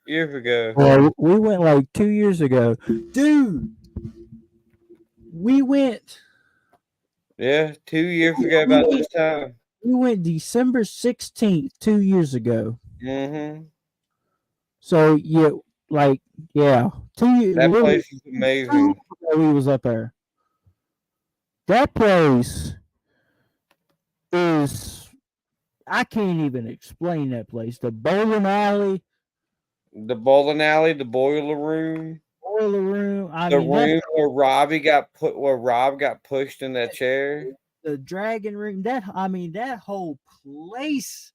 [SPEAKER 2] years ago.
[SPEAKER 1] well, we went like 2 years ago, dude. We went.
[SPEAKER 2] Yeah, 2 years ago
[SPEAKER 1] We
[SPEAKER 2] about
[SPEAKER 1] went,
[SPEAKER 2] this time.
[SPEAKER 1] we went December 16th, 2 years ago.
[SPEAKER 2] Mhm.
[SPEAKER 1] So yeah, like yeah,
[SPEAKER 2] That
[SPEAKER 1] literally
[SPEAKER 2] place is
[SPEAKER 1] 2 years
[SPEAKER 2] amazing.
[SPEAKER 1] ago we was up there. That place is I can't even explain that place. The bowling alley,
[SPEAKER 2] The bowling alley, the boiler room,
[SPEAKER 1] boiler room. I
[SPEAKER 2] the
[SPEAKER 1] mean that
[SPEAKER 2] room where Rob got pushed in that chair.
[SPEAKER 1] the dragon room. That whole place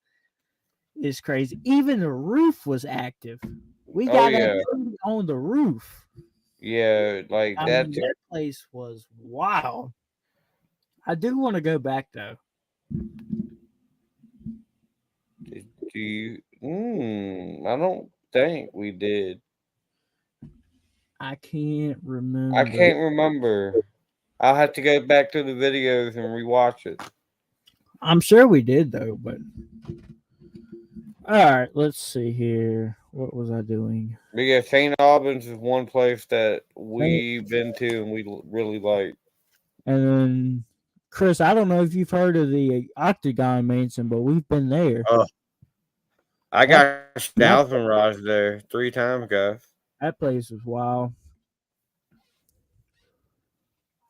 [SPEAKER 1] is crazy. Even the roof was active. We
[SPEAKER 2] Oh
[SPEAKER 1] got
[SPEAKER 2] yeah.
[SPEAKER 1] activity on the roof.
[SPEAKER 2] Yeah, like
[SPEAKER 1] I
[SPEAKER 2] that.
[SPEAKER 1] mean that place was wild. I do want to go back though.
[SPEAKER 2] Do you? I don't think we did.
[SPEAKER 1] I can't
[SPEAKER 2] I
[SPEAKER 1] remember.
[SPEAKER 2] can't remember. I'll have to go back to the videos and rewatch it.
[SPEAKER 1] I'm sure we did though, but all right, let's see here. What was I doing?
[SPEAKER 2] But yeah, St. Albans is one place that
[SPEAKER 1] Saint-
[SPEAKER 2] we've been to and we really like.
[SPEAKER 1] And then Chris, I don't know if you've heard of the Octagon Mansion, but we've been there.
[SPEAKER 2] Oh, I
[SPEAKER 1] That
[SPEAKER 2] got
[SPEAKER 1] that
[SPEAKER 2] thousand rods there 3 times, guys.
[SPEAKER 1] that place was wild.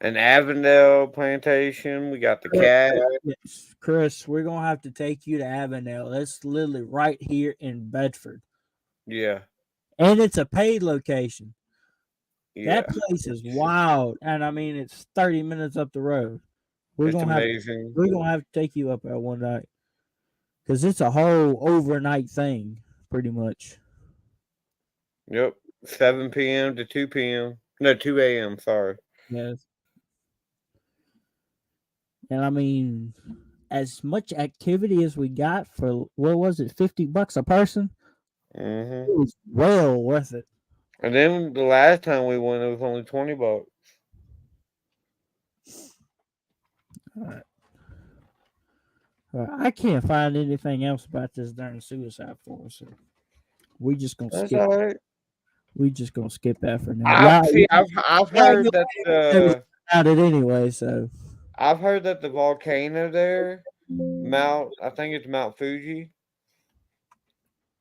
[SPEAKER 2] An Avondale plantation. We got the
[SPEAKER 1] Chris,
[SPEAKER 2] cat.
[SPEAKER 1] yes, Chris, we're gonna have to take you to Avondale. That's literally right here in Bedford,
[SPEAKER 2] Yeah,
[SPEAKER 1] and it's a paid location. That
[SPEAKER 2] yeah.
[SPEAKER 1] place is wild, and I mean it's 30 minutes up the road. We're
[SPEAKER 2] It's
[SPEAKER 1] gonna have
[SPEAKER 2] amazing.
[SPEAKER 1] we're gonna have to take you up there one night because it's a whole overnight thing, pretty much.
[SPEAKER 2] Yep. 7 p.m. to 2 p.m. No, 2 a.m. Sorry.
[SPEAKER 1] Yes, and I mean as much activity as we got for what was it, $50 a person?
[SPEAKER 2] Hmm.
[SPEAKER 1] It was well worth it.
[SPEAKER 2] And then the last time we went, it was only $20.
[SPEAKER 1] All right. I can't find anything else about this darn suicide force. So we just gonna
[SPEAKER 2] That's
[SPEAKER 1] skip.
[SPEAKER 2] all right.
[SPEAKER 1] We just gonna skip that for now.
[SPEAKER 2] I see. I've
[SPEAKER 1] Y'all
[SPEAKER 2] heard
[SPEAKER 1] know
[SPEAKER 2] that
[SPEAKER 1] everything about it anyway. So
[SPEAKER 2] the volcano there, Mount. I think it's Mount Fuji,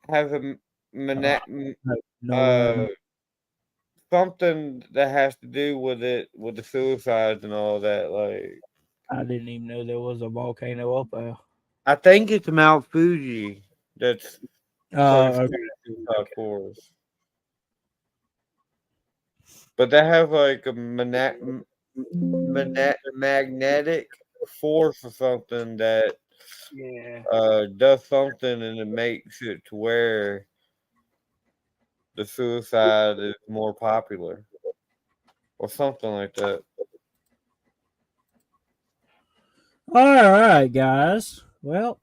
[SPEAKER 2] has a
[SPEAKER 1] uh,
[SPEAKER 2] mana- m-
[SPEAKER 1] no,
[SPEAKER 2] uh something that has to do with it with the suicides and all that. Like
[SPEAKER 1] I didn't even know there was a volcano up there.
[SPEAKER 2] I think it's Mount Fuji that's close to
[SPEAKER 1] Okay.
[SPEAKER 2] the suicide forest. But they have like a magnetic force or something that
[SPEAKER 1] Yeah.
[SPEAKER 2] does something and it makes it to where the suicide is more popular or something like that.
[SPEAKER 1] All right, guys. Well,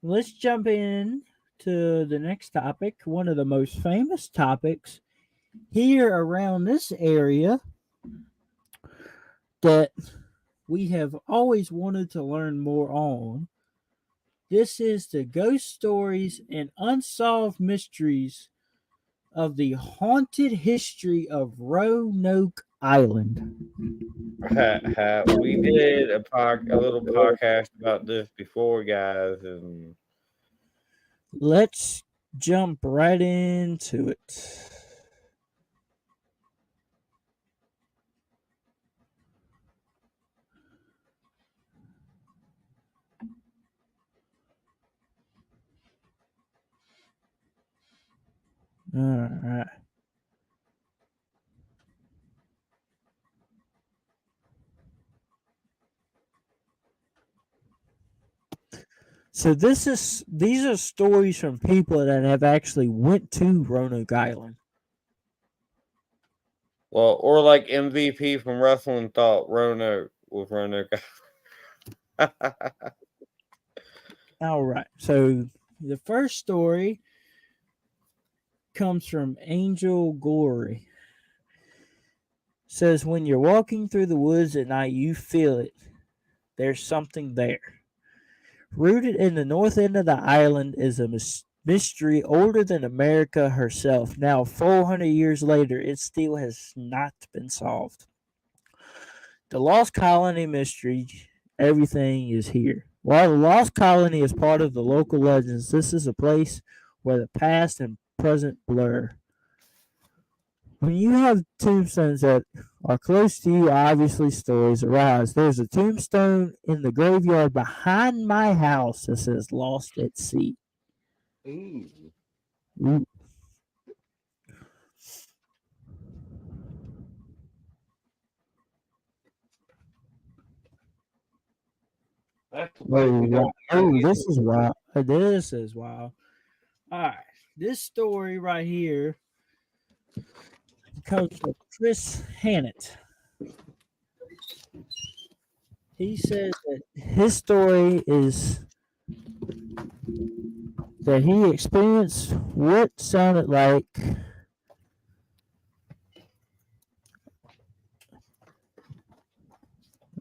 [SPEAKER 1] let's jump in to the next topic. One of the most famous topics here around this area that we have always wanted to learn more on. This is the ghost stories and unsolved mysteries of the haunted history of Roanoke Island.
[SPEAKER 2] We did a little podcast about this before, guys, and
[SPEAKER 1] Let's jump right into it. All right. So these are stories from people that have actually went to Roanoke Island.
[SPEAKER 2] well, or like MVP from wrestling thought Roanoke with Roanoke.
[SPEAKER 1] All right. So the first story comes from Angel Glory. Says when you're walking through the woods at night, you feel it. There's something there. Rooted in the north end of the island is a mystery older than America herself. Now, 400 years later, it still has not been solved. The Lost Colony mystery, everything is here. While the Lost Colony is part of the local legends, this is a place where the past and present blur. When you have tombstones that are close to you, obviously stories arise. There's a tombstone in the graveyard behind my house that says Lost at Sea. Ooh.
[SPEAKER 2] That's the place
[SPEAKER 1] Oh,
[SPEAKER 2] we
[SPEAKER 1] wow.
[SPEAKER 2] don't.
[SPEAKER 1] Oh, this is wild. This is wild. All right. This story right here comes from Chris Hannett. He says that his story is that he experienced what sounded like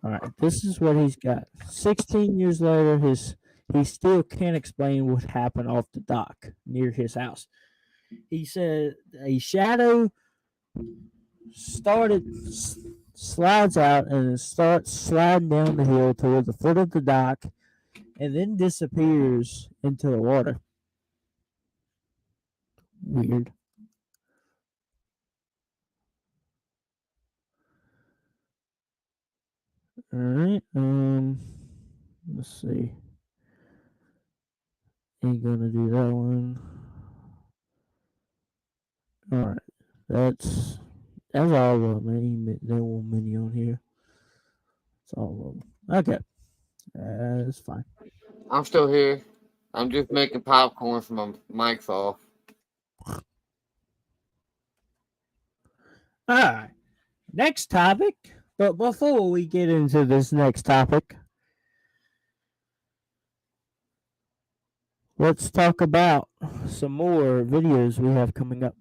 [SPEAKER 1] all right, this is what he's got. 16 years later, he still can't explain what happened off the dock near his house. He said a shadow started slides out and it starts sliding down the hill toward the foot of the dock and then disappears into the water. Weird. All right. Let's see. Ain't gonna do that one. All right. That's all of them. There won't many on here. That's all of them. Okay. That's fine.
[SPEAKER 2] I'm still here. I'm just making popcorn so my mic's off.
[SPEAKER 1] All right. Next topic. But before we get into this next topic, let's talk about some more videos we have coming up.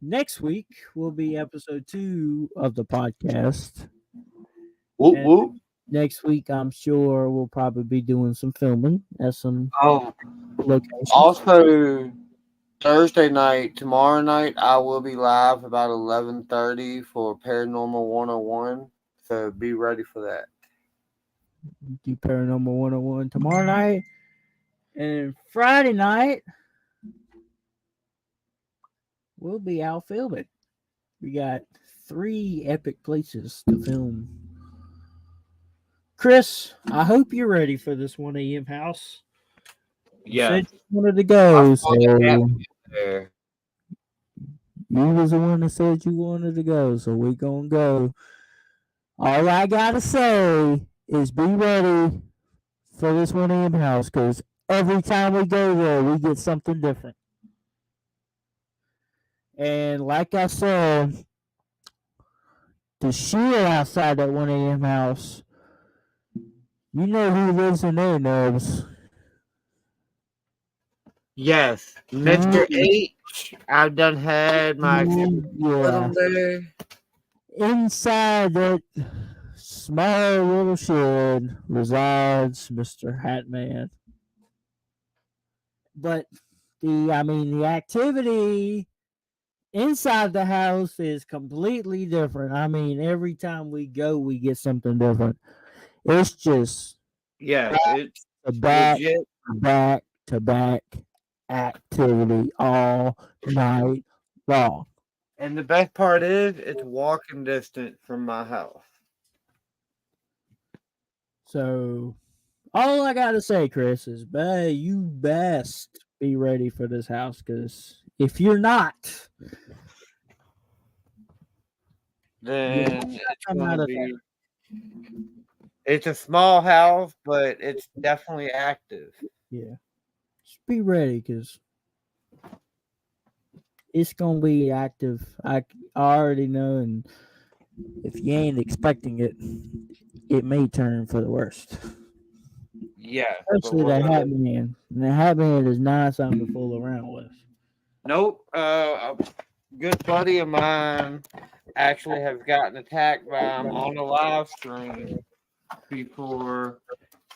[SPEAKER 1] Next week will be episode 2 of the podcast.
[SPEAKER 2] Whoop
[SPEAKER 1] And
[SPEAKER 2] whoop.
[SPEAKER 1] next week, I'm sure we'll probably be doing some filming at some
[SPEAKER 2] Oh,
[SPEAKER 1] locations.
[SPEAKER 2] also Thursday night, tomorrow night, I will be live about 11:30 for Paranormal 101. So be ready for that.
[SPEAKER 1] Do Paranormal 101 tomorrow night. And Friday night, we'll be out filming. We got 3 epic places to film. Chris, I hope you're ready for this 1 a.m. house. You said you wanted to go, so
[SPEAKER 2] There.
[SPEAKER 1] you was the one that said you wanted to go, so we gonna go. All I gotta say is be ready for this 1 a.m. house, because every time we go there, we get something different. And like I said, the shield outside that 1 a.m. house, you know who lives in there, Nubs.
[SPEAKER 2] Yes, Mr. H. I've done had my experience with
[SPEAKER 1] Yeah.
[SPEAKER 2] him there.
[SPEAKER 1] Inside that small little shed resides Mr. Hatman. But the activity inside the house is completely different. I mean, every time we go, we get something different. It's just
[SPEAKER 2] Yes, it's
[SPEAKER 1] a back
[SPEAKER 2] legit.
[SPEAKER 1] to back to back activity all night long.
[SPEAKER 2] And the best part is, it's walking distance from my house.
[SPEAKER 1] So all I gotta say, Chris, is you best be ready for this house, because if you're not, you're
[SPEAKER 2] Then
[SPEAKER 1] not
[SPEAKER 2] it's
[SPEAKER 1] come
[SPEAKER 2] going
[SPEAKER 1] out
[SPEAKER 2] to
[SPEAKER 1] of
[SPEAKER 2] be. It's a small house, but it's definitely active.
[SPEAKER 1] yeah. Just be ready, because it's gonna be active. I already know, and if you ain't expecting it, it may turn for the worst.
[SPEAKER 2] Yeah, but
[SPEAKER 1] Especially
[SPEAKER 2] we're
[SPEAKER 1] the
[SPEAKER 2] gonna.
[SPEAKER 1] Hat Man. And the Hat Man is not something to fool around with.
[SPEAKER 2] Nope. A good buddy of mine actually has gotten attacked by him on a live stream before,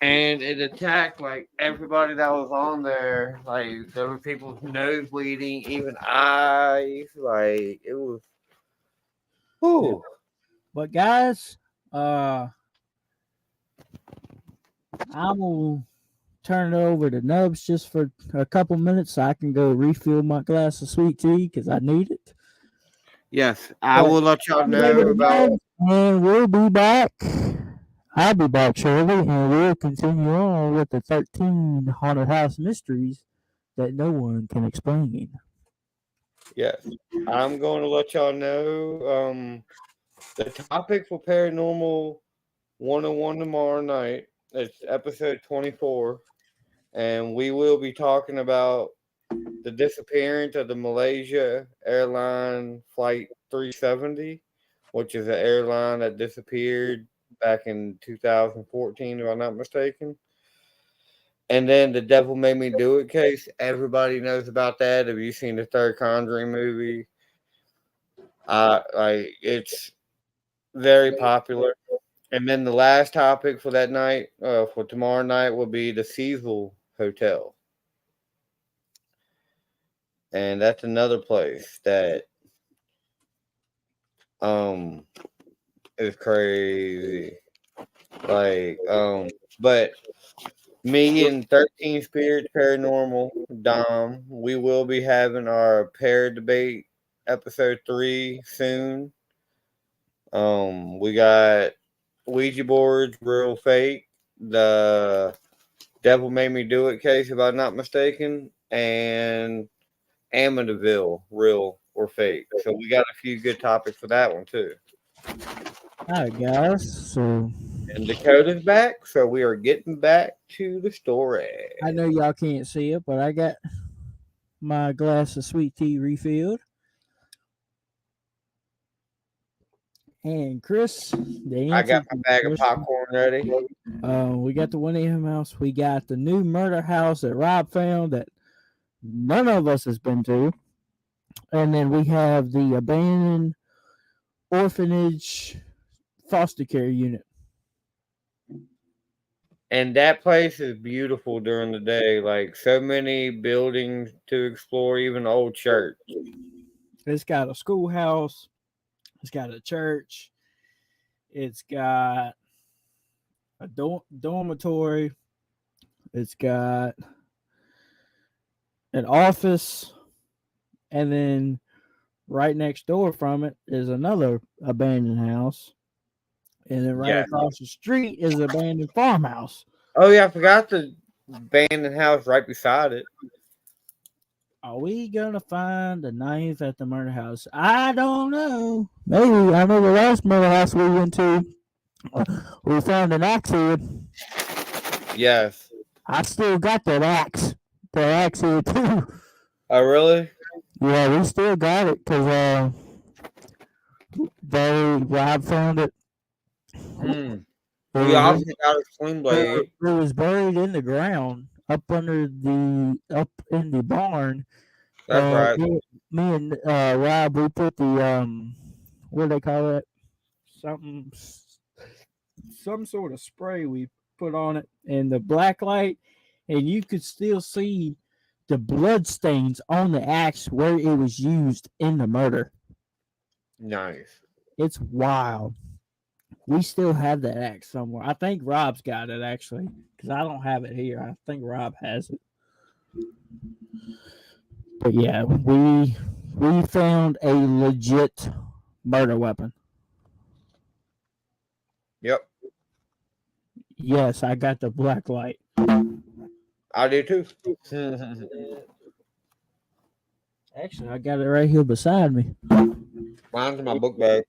[SPEAKER 2] and it attacked like everybody that was on there. Like there were people nose bleeding, even eyes. Like it was.
[SPEAKER 1] Yeah.
[SPEAKER 2] Whew.
[SPEAKER 1] But guys, I'm gonna turn it over to Nubs just for a couple minutes so I can go refill my glass of sweet tea because I need it.
[SPEAKER 2] Yes, I
[SPEAKER 1] But
[SPEAKER 2] will let y'all
[SPEAKER 1] turn it over
[SPEAKER 2] know
[SPEAKER 1] to
[SPEAKER 2] about.
[SPEAKER 1] Nubs, and we'll be back. I'll be back shortly, and we'll continue on with the 13 haunted house mysteries that no one can explain.
[SPEAKER 2] Yes, I'm going to let y'all know. The topic for Paranormal 101 tomorrow night. It's episode 24, and we will be talking about the disappearance of the Malaysia airline flight 370, which is an airline that disappeared back in 2014, if I'm not mistaken. And then the Devil Made Me Do It case. Everybody knows about that. Have you seen the third Conjuring movie? Like it's very popular. And then the last topic for that night, for tomorrow night, will be the Cecil Hotel, and that's another place that um is crazy. Like but me and 13 Spirits Paranormal Dom, we will be having our pair debate episode 3 soon. We got Ouija boards, real fake. The Devil Made Me Do It case, if I'm not mistaken, and Amityville, real or fake. So we got a few good topics for that one too.
[SPEAKER 1] All right, guys. So
[SPEAKER 2] And Dakota's back, so we are getting back to the story.
[SPEAKER 1] I know y'all can't see it, but I got my glass of sweet tea refilled. And Chris, the
[SPEAKER 2] I
[SPEAKER 1] answer
[SPEAKER 2] got
[SPEAKER 1] to
[SPEAKER 2] my
[SPEAKER 1] the
[SPEAKER 2] bag of
[SPEAKER 1] question,
[SPEAKER 2] popcorn ready.
[SPEAKER 1] we got the 1 a.m. house. We got the new murder house that Rob found that none of us has been to. And then we have the abandoned orphanage foster care unit.
[SPEAKER 2] And that place is beautiful during the day. Like so many buildings to explore, even the old church.
[SPEAKER 1] It's got a schoolhouse. It's got a church. It's got a dormitory. It's got an office. And then right next door from it is another abandoned house. And then right
[SPEAKER 2] Yeah.
[SPEAKER 1] across the street is an abandoned farmhouse.
[SPEAKER 2] Oh yeah, I forgot the abandoned house right beside it.
[SPEAKER 1] Are we gonna find the knife at the murder house? I don't know. Maybe. I know the last murder house we went to, we found an axe head.
[SPEAKER 2] Yes.
[SPEAKER 1] I still got that axe. That axe head too.
[SPEAKER 2] Oh really?
[SPEAKER 1] Yeah, we still got it because Rob found it.
[SPEAKER 2] Hmm.
[SPEAKER 1] It
[SPEAKER 2] We
[SPEAKER 1] was,
[SPEAKER 2] also got a sling
[SPEAKER 1] it
[SPEAKER 2] blade.
[SPEAKER 1] was buried in the ground up in the barn.
[SPEAKER 2] That's right.
[SPEAKER 1] Me and Rob, we put the what do they call it? Something, some sort of spray we put on it, and the black light, and you could still see the blood stains on the axe where it was used in the murder.
[SPEAKER 2] Nice.
[SPEAKER 1] It's wild. We still have that axe somewhere. I think Rob's got it actually, because I don't have it here. I think Rob has it. But yeah, we found a legit murder weapon.
[SPEAKER 2] Yep.
[SPEAKER 1] Yes, I got the black light.
[SPEAKER 2] I do too.
[SPEAKER 1] Actually, I got it right here beside me.
[SPEAKER 2] Mine's in my book bag.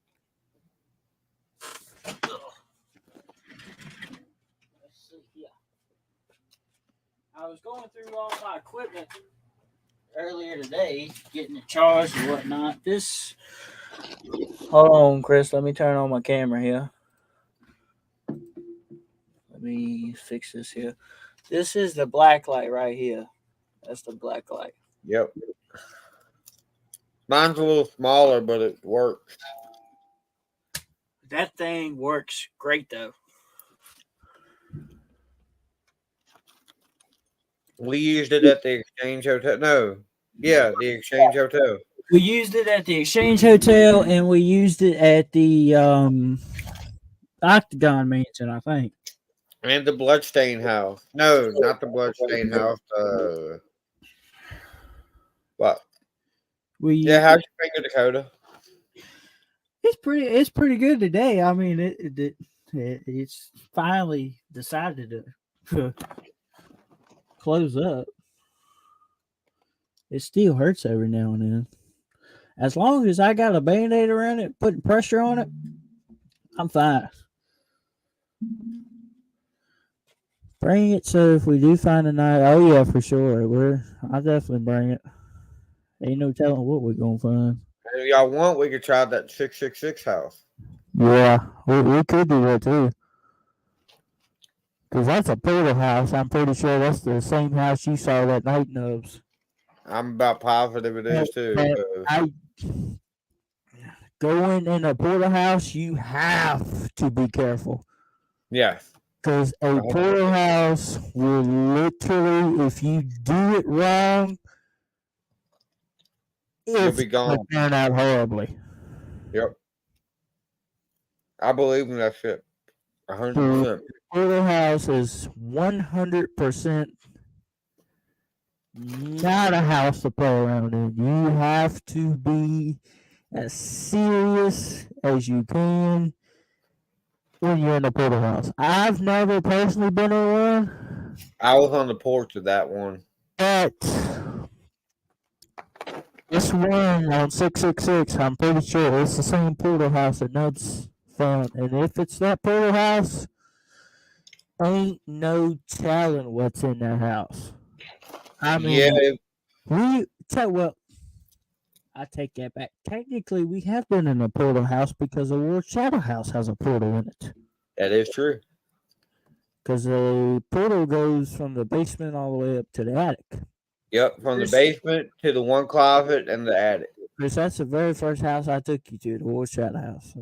[SPEAKER 1] I was going through all my equipment earlier today, getting it charged and whatnot. Hold on, Chris. Let me turn on my camera here. Let me fix this here. This is the black light right here. That's the black light.
[SPEAKER 2] Yep. Mine's a little smaller, but it works.
[SPEAKER 1] That thing works great though.
[SPEAKER 2] We used it at the Exchange Hotel. No. Yeah, the Exchange Hotel.
[SPEAKER 1] We used it at the Exchange Hotel and we used it at the Octagon Mansion, I think.
[SPEAKER 2] And the Bloodstain House. No, not the Bloodstain House. What? Yeah, how's your finger, Dakota?
[SPEAKER 1] It's pretty good today. I mean, it's finally decided to close up. It still hurts every now and then. As long as I got a band-aid around it, putting pressure on it, I'm fine. Bring it so if we do find a knife, oh yeah, for sure. I'll definitely bring it. Ain't no telling what we're gonna find.
[SPEAKER 2] And if y'all want, we could try that 666 house.
[SPEAKER 1] Yeah, we could do that too. Because that's a portal house. I'm pretty sure that's the same house you saw that night, Nubs.
[SPEAKER 2] I'm about positive it is too.
[SPEAKER 1] Going in a portal house, you have to be careful.
[SPEAKER 2] Yeah.
[SPEAKER 1] Because a portal house will literally, if you do it wrong,
[SPEAKER 2] you'll be gone.
[SPEAKER 1] Turn out horribly.
[SPEAKER 2] Yep. I believe in that shit. 100%.
[SPEAKER 1] Portal house is 100% not a house to play around in. You have to be as serious as you can when you're in a portal house. I've never personally been in one.
[SPEAKER 2] I was on the porch of that one.
[SPEAKER 1] But this one on 666, I'm pretty sure it's the same portal house that Nubs found. And if it's that portal house, ain't no telling what's in that house. I mean, I take that back. Technically, we have been in a portal house because the World Shadow House has a portal in it.
[SPEAKER 2] That is true.
[SPEAKER 1] Because the portal goes from the basement all the way up to the attic.
[SPEAKER 2] Yep, from the basement to the one closet and the attic.
[SPEAKER 1] Chris, that's the very first house I took you to, the World Shadow House.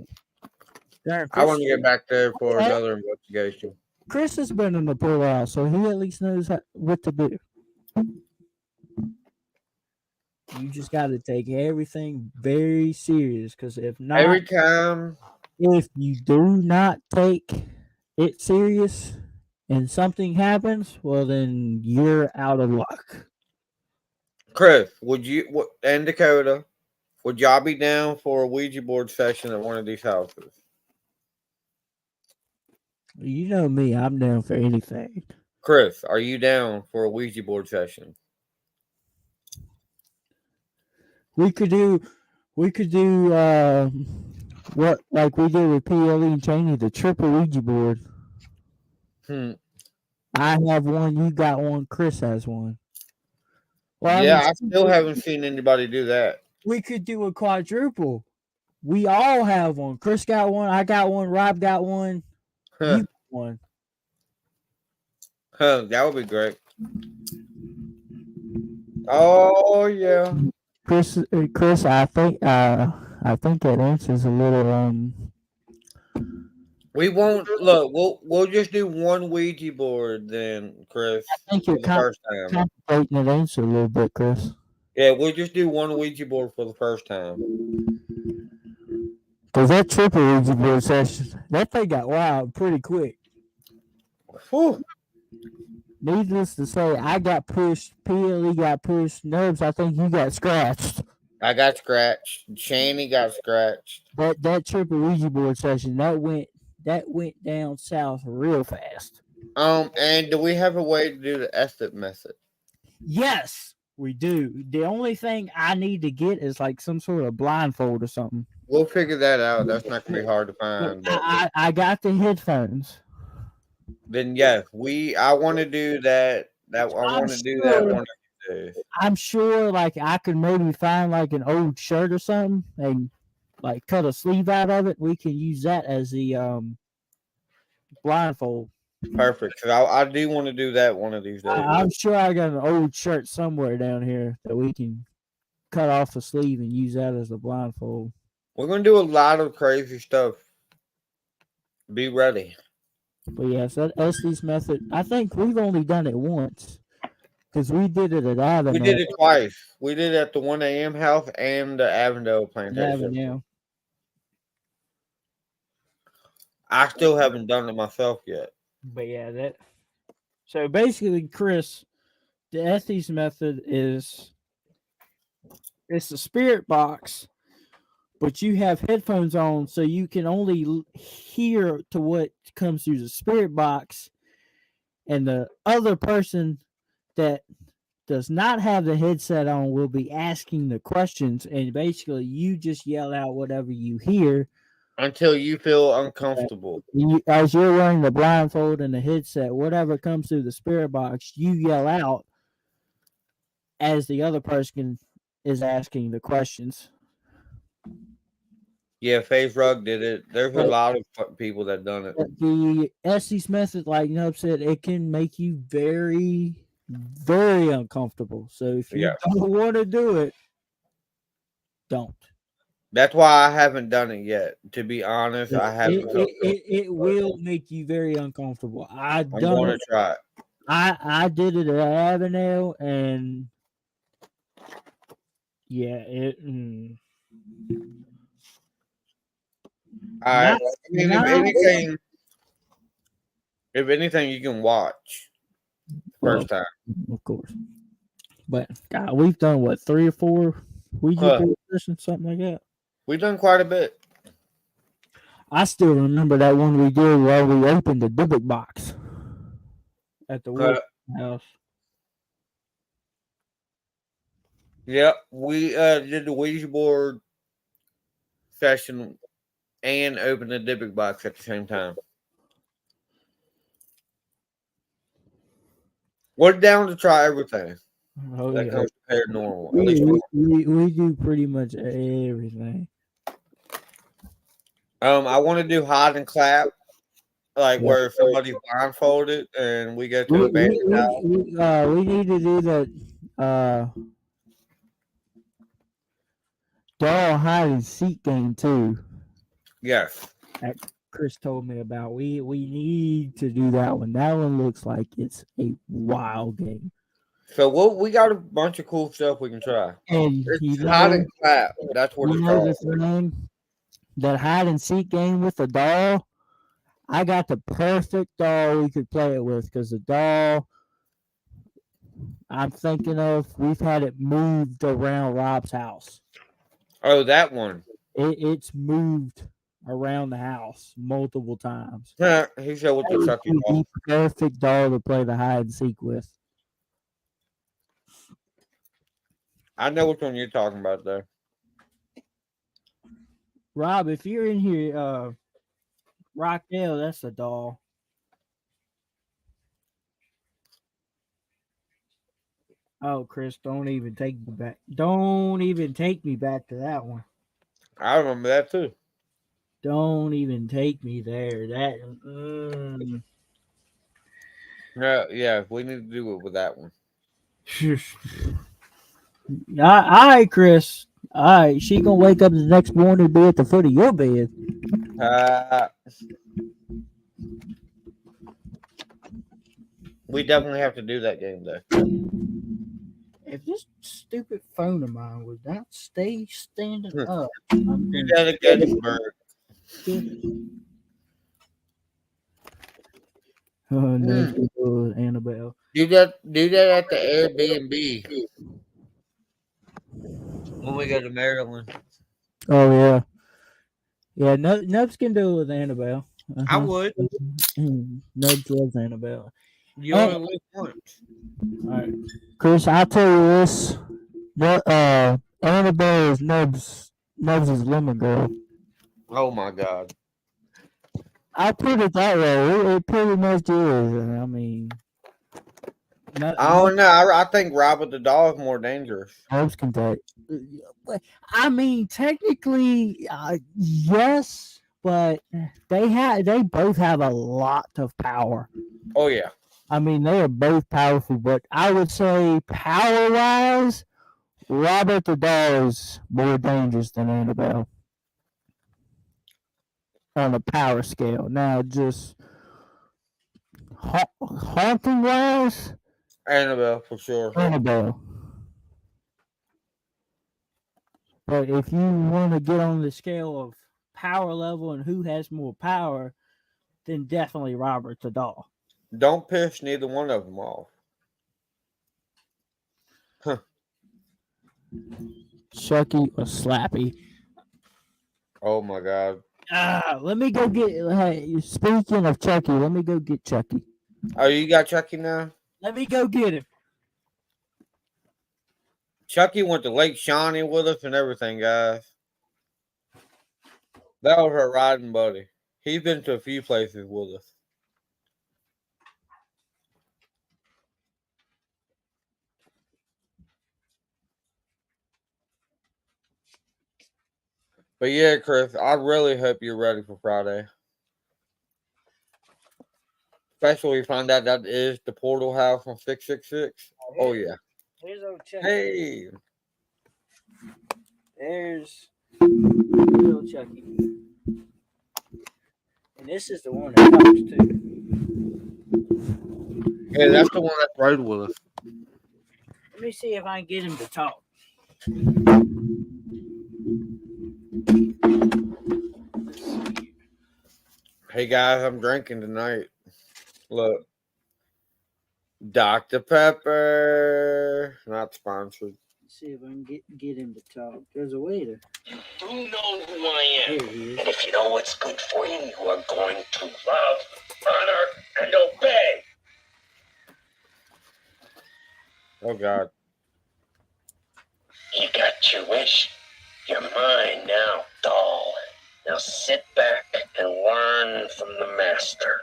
[SPEAKER 2] I want to get back there for another investigation.
[SPEAKER 1] Chris has been in the portal house, so he at least knows what to do. You just got to take everything very serious, because if not, if you do not take it serious and something happens, well, then you're out of luck.
[SPEAKER 2] Chris, and Dakota, would y'all be down for a Ouija board session at one of these houses?
[SPEAKER 1] You know me, I'm down for anything.
[SPEAKER 2] Chris, are you down for a Ouija board session?
[SPEAKER 1] We could do what like we did with PLE and Cheney, the triple Ouija board. I have one, you got one, Chris has one. Well, I mean,
[SPEAKER 2] Yeah, I still haven't seen anybody do that.
[SPEAKER 1] we could do a quadruple. We all have one. Chris got one. I got one. Rob got one.
[SPEAKER 2] Huh.
[SPEAKER 1] You got one.
[SPEAKER 2] Huh, that would be great. Oh yeah.
[SPEAKER 1] Chris, I think that answer's a little
[SPEAKER 2] We won't look. We'll just do one Ouija board then, Chris,
[SPEAKER 1] I think
[SPEAKER 2] for
[SPEAKER 1] you're
[SPEAKER 2] the first time.
[SPEAKER 1] contemplating that answer a little bit, Chris.
[SPEAKER 2] Yeah, we'll just do one Ouija board for the first time.
[SPEAKER 1] Because that triple Ouija board session, that thing got wild pretty quick.
[SPEAKER 2] Whew.
[SPEAKER 1] Needless to say, I got pushed. PLE got pushed. Nubs, I think you got scratched.
[SPEAKER 2] I got scratched. Shanny got scratched.
[SPEAKER 1] That triple Ouija board session that went down south real fast.
[SPEAKER 2] And do we have a way to do the estimate method?
[SPEAKER 1] Yes, we do. The only thing I need to get is like some sort of blindfold or something.
[SPEAKER 2] We'll figure that out. That's not gonna be hard to find. But
[SPEAKER 1] I got the headphones.
[SPEAKER 2] then yes, I want to do that. I want to do that one of these days.
[SPEAKER 1] I'm sure like I could maybe find like an old shirt or something and like cut a sleeve out of it. We can use that as the blindfold.
[SPEAKER 2] Perfect. Because I do want to do that one of these days.
[SPEAKER 1] I'm sure I got an old shirt somewhere down here that we can cut off the sleeve and use that as a blindfold.
[SPEAKER 2] We're gonna do a lot of crazy stuff. Be ready.
[SPEAKER 1] But yes, that Estes method. I think we've only done it once because we did it at Avondale.
[SPEAKER 2] We did it twice. We did it at the 1 a.m. house and the Avondale plantation. I still haven't done it myself yet.
[SPEAKER 1] But yeah, that. So basically, Chris, the Estes method is it's a spirit box, but you have headphones on, so you can only hear to what comes through the spirit box, and the other person that does not have the headset on will be asking the questions, and basically you just yell out whatever you hear
[SPEAKER 2] until you feel uncomfortable.
[SPEAKER 1] As you're wearing the blindfold and the headset, whatever comes through the spirit box, you yell out as the other person is asking the questions.
[SPEAKER 2] Yeah, FaZe Rug did it. There's a lot of people that done it.
[SPEAKER 1] The Estes method, like Nub said, it can make you very, very uncomfortable. So if you don't want to do it, don't.
[SPEAKER 2] That's why I haven't done it yet. To be honest, I haven't.
[SPEAKER 1] It will make you very uncomfortable. I'm
[SPEAKER 2] going to try it.
[SPEAKER 1] I did it at Avondale, and yeah, it.
[SPEAKER 2] All right. I mean, if anything, you can watch first time,
[SPEAKER 1] of course. But God, we've done what 3 or 4 Ouija board sessions, something like that.
[SPEAKER 2] We've done quite a bit.
[SPEAKER 1] I still remember that one we did while we opened the Dybbuk box at the house.
[SPEAKER 2] Yep, we did the Ouija board session and opened the Dybbuk box at the same time. We're down to try everything. That comes to paranormal.
[SPEAKER 1] We do pretty much everything.
[SPEAKER 2] I want to do hide and clap, like where somebody's blindfolded and we go to abandoned house.
[SPEAKER 1] We need to do that doll hide and seek game too.
[SPEAKER 2] Yes.
[SPEAKER 1] That Chris told me about. We need to do that one. That one looks like it's a wild game.
[SPEAKER 2] So we got a bunch of cool stuff we can try.
[SPEAKER 1] And
[SPEAKER 2] it's hide and clap. That's what it's called.
[SPEAKER 1] That hide and seek game with the doll. I got the perfect doll we could play it with because the doll I'm thinking of, we've had it moved around Rob's house.
[SPEAKER 2] Oh, that one.
[SPEAKER 1] It's moved around the house multiple times.
[SPEAKER 2] Yeah, he said with the Chucky doll.
[SPEAKER 1] Perfect doll to play the hide and seek with.
[SPEAKER 2] I know which one you're talking about there.
[SPEAKER 1] Rob, if you're in here, Rockdale, that's a doll. Oh, Chris, don't even take me back. Don't even take me back to that one.
[SPEAKER 2] I remember that too.
[SPEAKER 1] Don't even take me there. That.
[SPEAKER 2] Yeah, we need to do it with that one.
[SPEAKER 1] All right, Chris. All right, she gonna wake up the next morning and be at the foot of your bed.
[SPEAKER 2] Uh, we definitely have to do that game though.
[SPEAKER 1] If this stupid phone of mine would not stay standing
[SPEAKER 2] Hmm.
[SPEAKER 1] up, I'm
[SPEAKER 2] Do
[SPEAKER 1] going
[SPEAKER 2] that at Gettysburg.
[SPEAKER 1] to. Oh, no,
[SPEAKER 2] Hmm.
[SPEAKER 1] Annabelle.
[SPEAKER 2] Do that. Do that at the Airbnb when we go to Maryland.
[SPEAKER 1] Oh yeah, yeah. Nubs can do it with Annabelle. Uh
[SPEAKER 2] I
[SPEAKER 1] huh.
[SPEAKER 2] would.
[SPEAKER 1] Nubs loves Annabelle.
[SPEAKER 2] You
[SPEAKER 1] And,
[SPEAKER 2] only live once.
[SPEAKER 1] all right, Chris, I'll tell you this. No, Annabelle is Nubs' lemon girl.
[SPEAKER 2] Oh my god.
[SPEAKER 1] I put it that way. It pretty much is. I mean,
[SPEAKER 2] I don't know. I think Robert the doll is more dangerous.
[SPEAKER 1] Nubs can take. I mean, technically, yes, but they both have a lot of power.
[SPEAKER 2] Oh yeah.
[SPEAKER 1] I mean, they are both powerful, but I would say power wise, Robert the Doll is more dangerous than Annabelle on a power scale. Now, just haunting wise,
[SPEAKER 2] Annabelle for sure.
[SPEAKER 1] Annabelle. But if you want to get on the scale of power level and who has more power, then definitely Robert the Doll.
[SPEAKER 2] Don't piss neither one of them off. Huh.
[SPEAKER 1] Chucky or Slappy.
[SPEAKER 2] Oh my god.
[SPEAKER 1] Let me go get. Hey, speaking of Chucky, let me go get Chucky.
[SPEAKER 2] Oh, you got Chucky now?
[SPEAKER 1] Let me go get him.
[SPEAKER 2] Chucky went to Lake Shawnee with us and everything, guys. That was her riding buddy. He's been to a few places with us. But yeah, Chris, I really hope you're ready for Friday. Especially when you find out that is the portal house on 666. Oh yeah.
[SPEAKER 1] Here's old Chucky.
[SPEAKER 2] Hey.
[SPEAKER 1] Here's little Chucky. And this is the one that talks too.
[SPEAKER 2] Yeah, that's the one that rode with us.
[SPEAKER 1] Let me see if I can get him to talk.
[SPEAKER 2] Hey guys, I'm drinking tonight. Look. Dr. Pepper. Not sponsored.
[SPEAKER 1] Let's see if I can get him to talk. There's a way to.
[SPEAKER 3] You know who I am.
[SPEAKER 1] Here he is.
[SPEAKER 3] And if you know what's good for you, you are going to love, honor, and obey.
[SPEAKER 2] Oh God.
[SPEAKER 3] You got your wish. You're mine now, doll. Now sit back and learn from the master.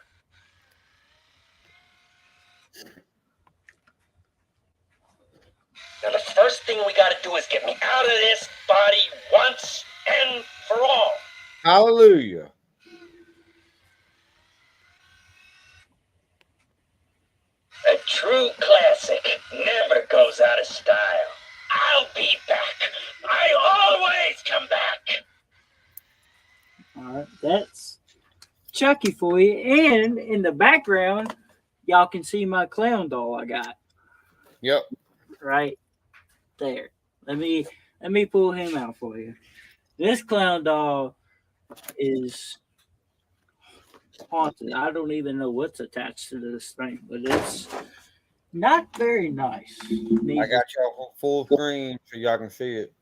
[SPEAKER 3] Now the first thing we gotta do is get me out of this body once and for all.
[SPEAKER 2] Hallelujah.
[SPEAKER 3] A true classic never goes out of style. I'll be back. I always come back.
[SPEAKER 1] All right, that's Chucky for you. And in the background, y'all can see my clown doll I got
[SPEAKER 2] Yep.
[SPEAKER 1] right there. Let me pull him out for you. This clown doll is haunted. I don't even know what's attached to this thing, but it's not very nice.
[SPEAKER 2] I got y'all on full screen so y'all can see it.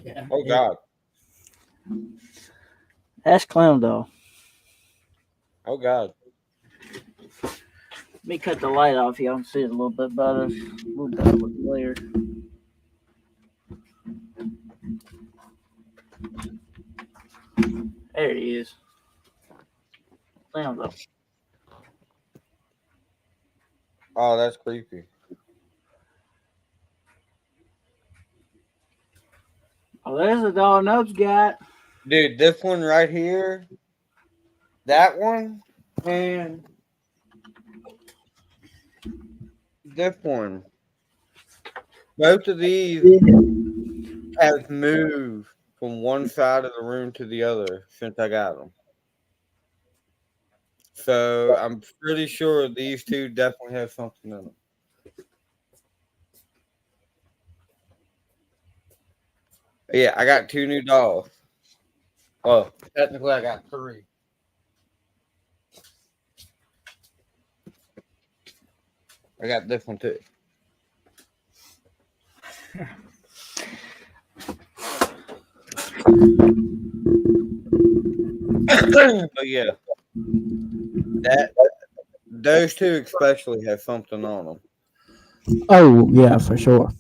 [SPEAKER 1] Yeah,
[SPEAKER 2] Oh God.
[SPEAKER 1] that's clown doll.
[SPEAKER 2] Oh God.
[SPEAKER 1] Let me cut the light off. Y'all can see it a little bit better. A little bit clear. There he is. Clown doll.
[SPEAKER 2] Oh, that's creepy.
[SPEAKER 1] Oh, there's a doll Nope's got.
[SPEAKER 2] Dude, this one right here, that one, and this one. Both of these have moved from one side of the room to the other since I got them. So I'm pretty sure these two definitely have something in them. Yeah, I got two new dolls. Well, technically, I got three. I got this one too. But yeah, that those two especially have something on them.
[SPEAKER 1] Oh, yeah, for sure.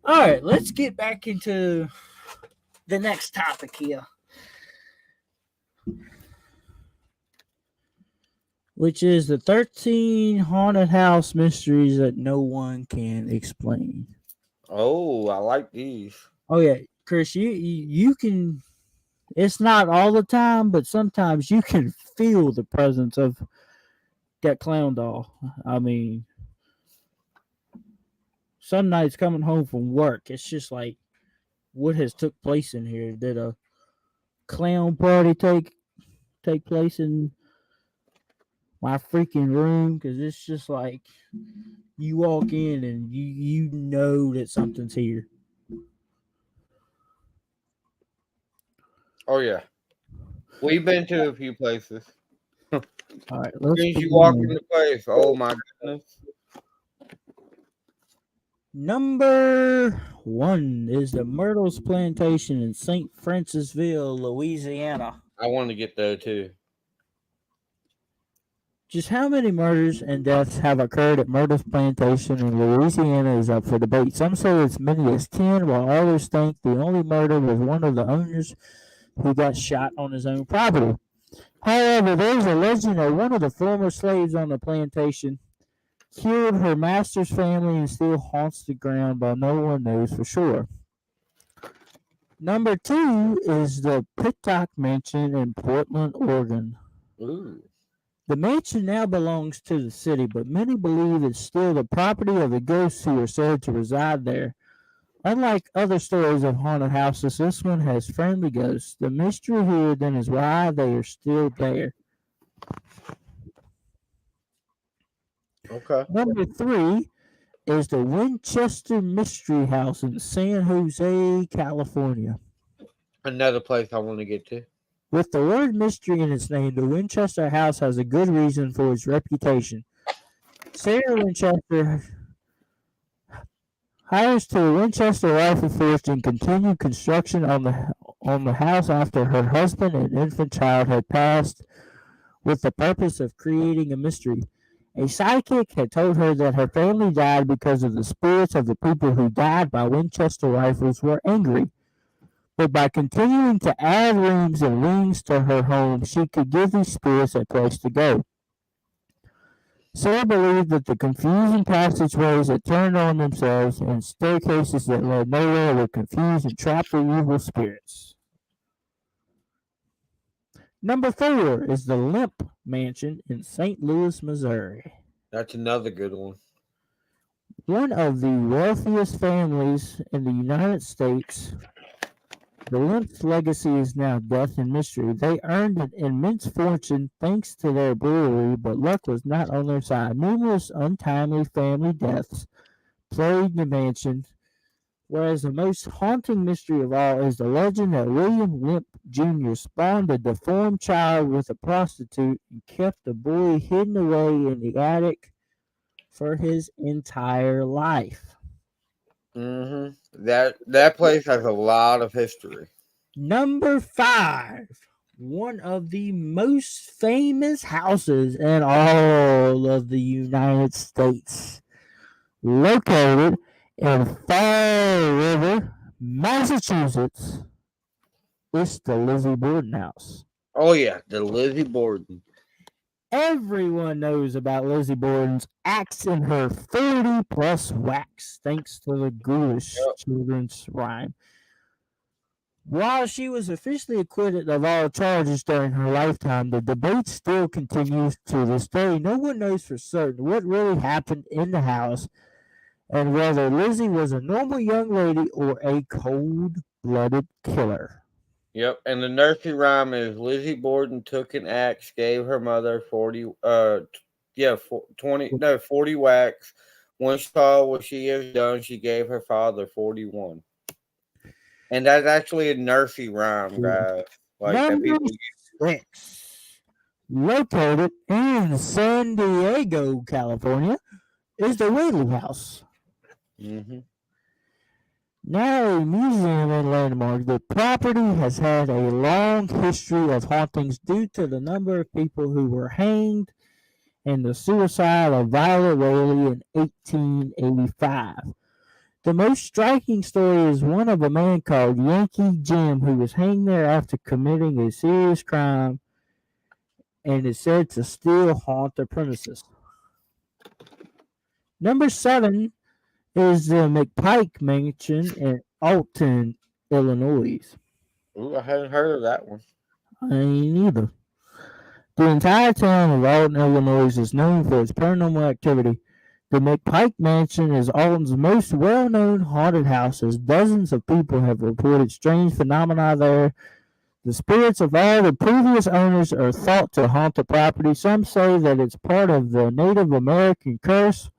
[SPEAKER 1] All right, let's get back into the next topic here, which is the 13 haunted house mysteries that no one can explain.
[SPEAKER 2] Oh, I like these.
[SPEAKER 1] Oh, yeah, Chris, you can. It's not all the time, but sometimes you can feel the presence of that clown doll. I mean, some nights coming home from work, it's just like, what has took place in here? Did a clown party take place in my freaking room? Because it's just like you walk in and you know that something's here.
[SPEAKER 2] Oh yeah, we've been to a few places.
[SPEAKER 1] All right,
[SPEAKER 2] As
[SPEAKER 1] let's
[SPEAKER 2] soon as you walk
[SPEAKER 1] begin.
[SPEAKER 2] into place, oh my goodness.
[SPEAKER 1] Number 1 is the Myrtles Plantation in St. Francisville, Louisiana.
[SPEAKER 2] I want to get there too.
[SPEAKER 1] Just how many murders and deaths have occurred at Myrtles Plantation in Louisiana is up for debate. Some say as many as 10, while others think the only murder was one of the owners who got shot on his own property. However, there is a legend that one of the former slaves on the plantation killed her master's family and still haunts the ground, but no one knows for sure. Number 2 is the Pittock Mansion in Portland, Oregon.
[SPEAKER 2] Ooh.
[SPEAKER 1] The mansion now belongs to the city, but many believe it's still the property of the ghosts who are said to reside there. Unlike other stories of haunted houses, this one has friendly ghosts. The mystery here then is why they are still there.
[SPEAKER 2] Okay.
[SPEAKER 1] Number 3 is the Winchester Mystery House in San Jose, California.
[SPEAKER 2] Another place I want to get to.
[SPEAKER 1] With the word mystery in its name, the Winchester House has a good reason for its reputation. Sarah Winchester hires to the Winchester Rifle Forge and continued construction on the house after her husband and infant child had passed, with the purpose of creating a mystery. A psychic had told her that her family died because of the spirits of the people who died by Winchester rifles were angry. But by continuing to add rooms and wings to her home, she could give these spirits a place to go. Sarah believed that the confusing passageways that turned on themselves and staircases that led nowhere would confuse and trap the evil spirits. Number 4 is the Limp Mansion in St. Louis, Missouri.
[SPEAKER 2] That's another good one.
[SPEAKER 1] One of the wealthiest families in the United States, the Limp's legacy is now death and mystery. They earned an immense fortune thanks to their brewery, but luck was not on their side. Numerous untimely family deaths plagued the mansion, whereas the most haunting mystery of all is the legend that William Limp Jr. spawned a deformed child with a prostitute and kept the boy hidden away in the attic for his entire life.
[SPEAKER 2] That place has a lot of history.
[SPEAKER 1] Number 5, one of the most famous houses in all of the United States, located in Fall River, Massachusetts. It's the Lizzie Borden House.
[SPEAKER 2] Oh yeah, the Lizzie Borden.
[SPEAKER 1] Everyone knows about Lizzie Borden's axe in her 40 plus wax, thanks to the ghoulish
[SPEAKER 2] Yep.
[SPEAKER 1] children's rhyme. While she was officially acquitted of all charges during her lifetime, the debate still continues to this day. No one knows for certain what really happened in the house and whether Lizzie was a normal young lady or a cold-blooded killer.
[SPEAKER 2] Yep. And the nursery rhyme is Lizzie Borden took an axe, gave her mother 40, 40 whacks. When she saw what she has done, she gave her father 41. And that's actually a nursery rhyme, guys. Like that
[SPEAKER 1] Number
[SPEAKER 2] people.
[SPEAKER 1] 6, located in San Diego, California, is the Whaley House.
[SPEAKER 2] Mm-hmm.
[SPEAKER 1] Now a museum and landmark, the property has had a long history of hauntings due to the number of people who were hanged and the suicide of Violet Whaley in 1885. The most striking story is one of a man called Yankee Jim who was hanged there after committing a serious crime and is said to still haunt the premises. Number 7 is the McPike Mansion in Alton, Illinois.
[SPEAKER 2] Ooh, I hadn't heard of that one.
[SPEAKER 1] I ain't either. The entire town of Alton, Illinois is known for its paranormal activity. The McPike Mansion is Alton's most well-known haunted house, as dozens of people have reported strange phenomena there. The spirits of all the previous owners are thought to haunt the property. Some say that it's part of the Native American curse,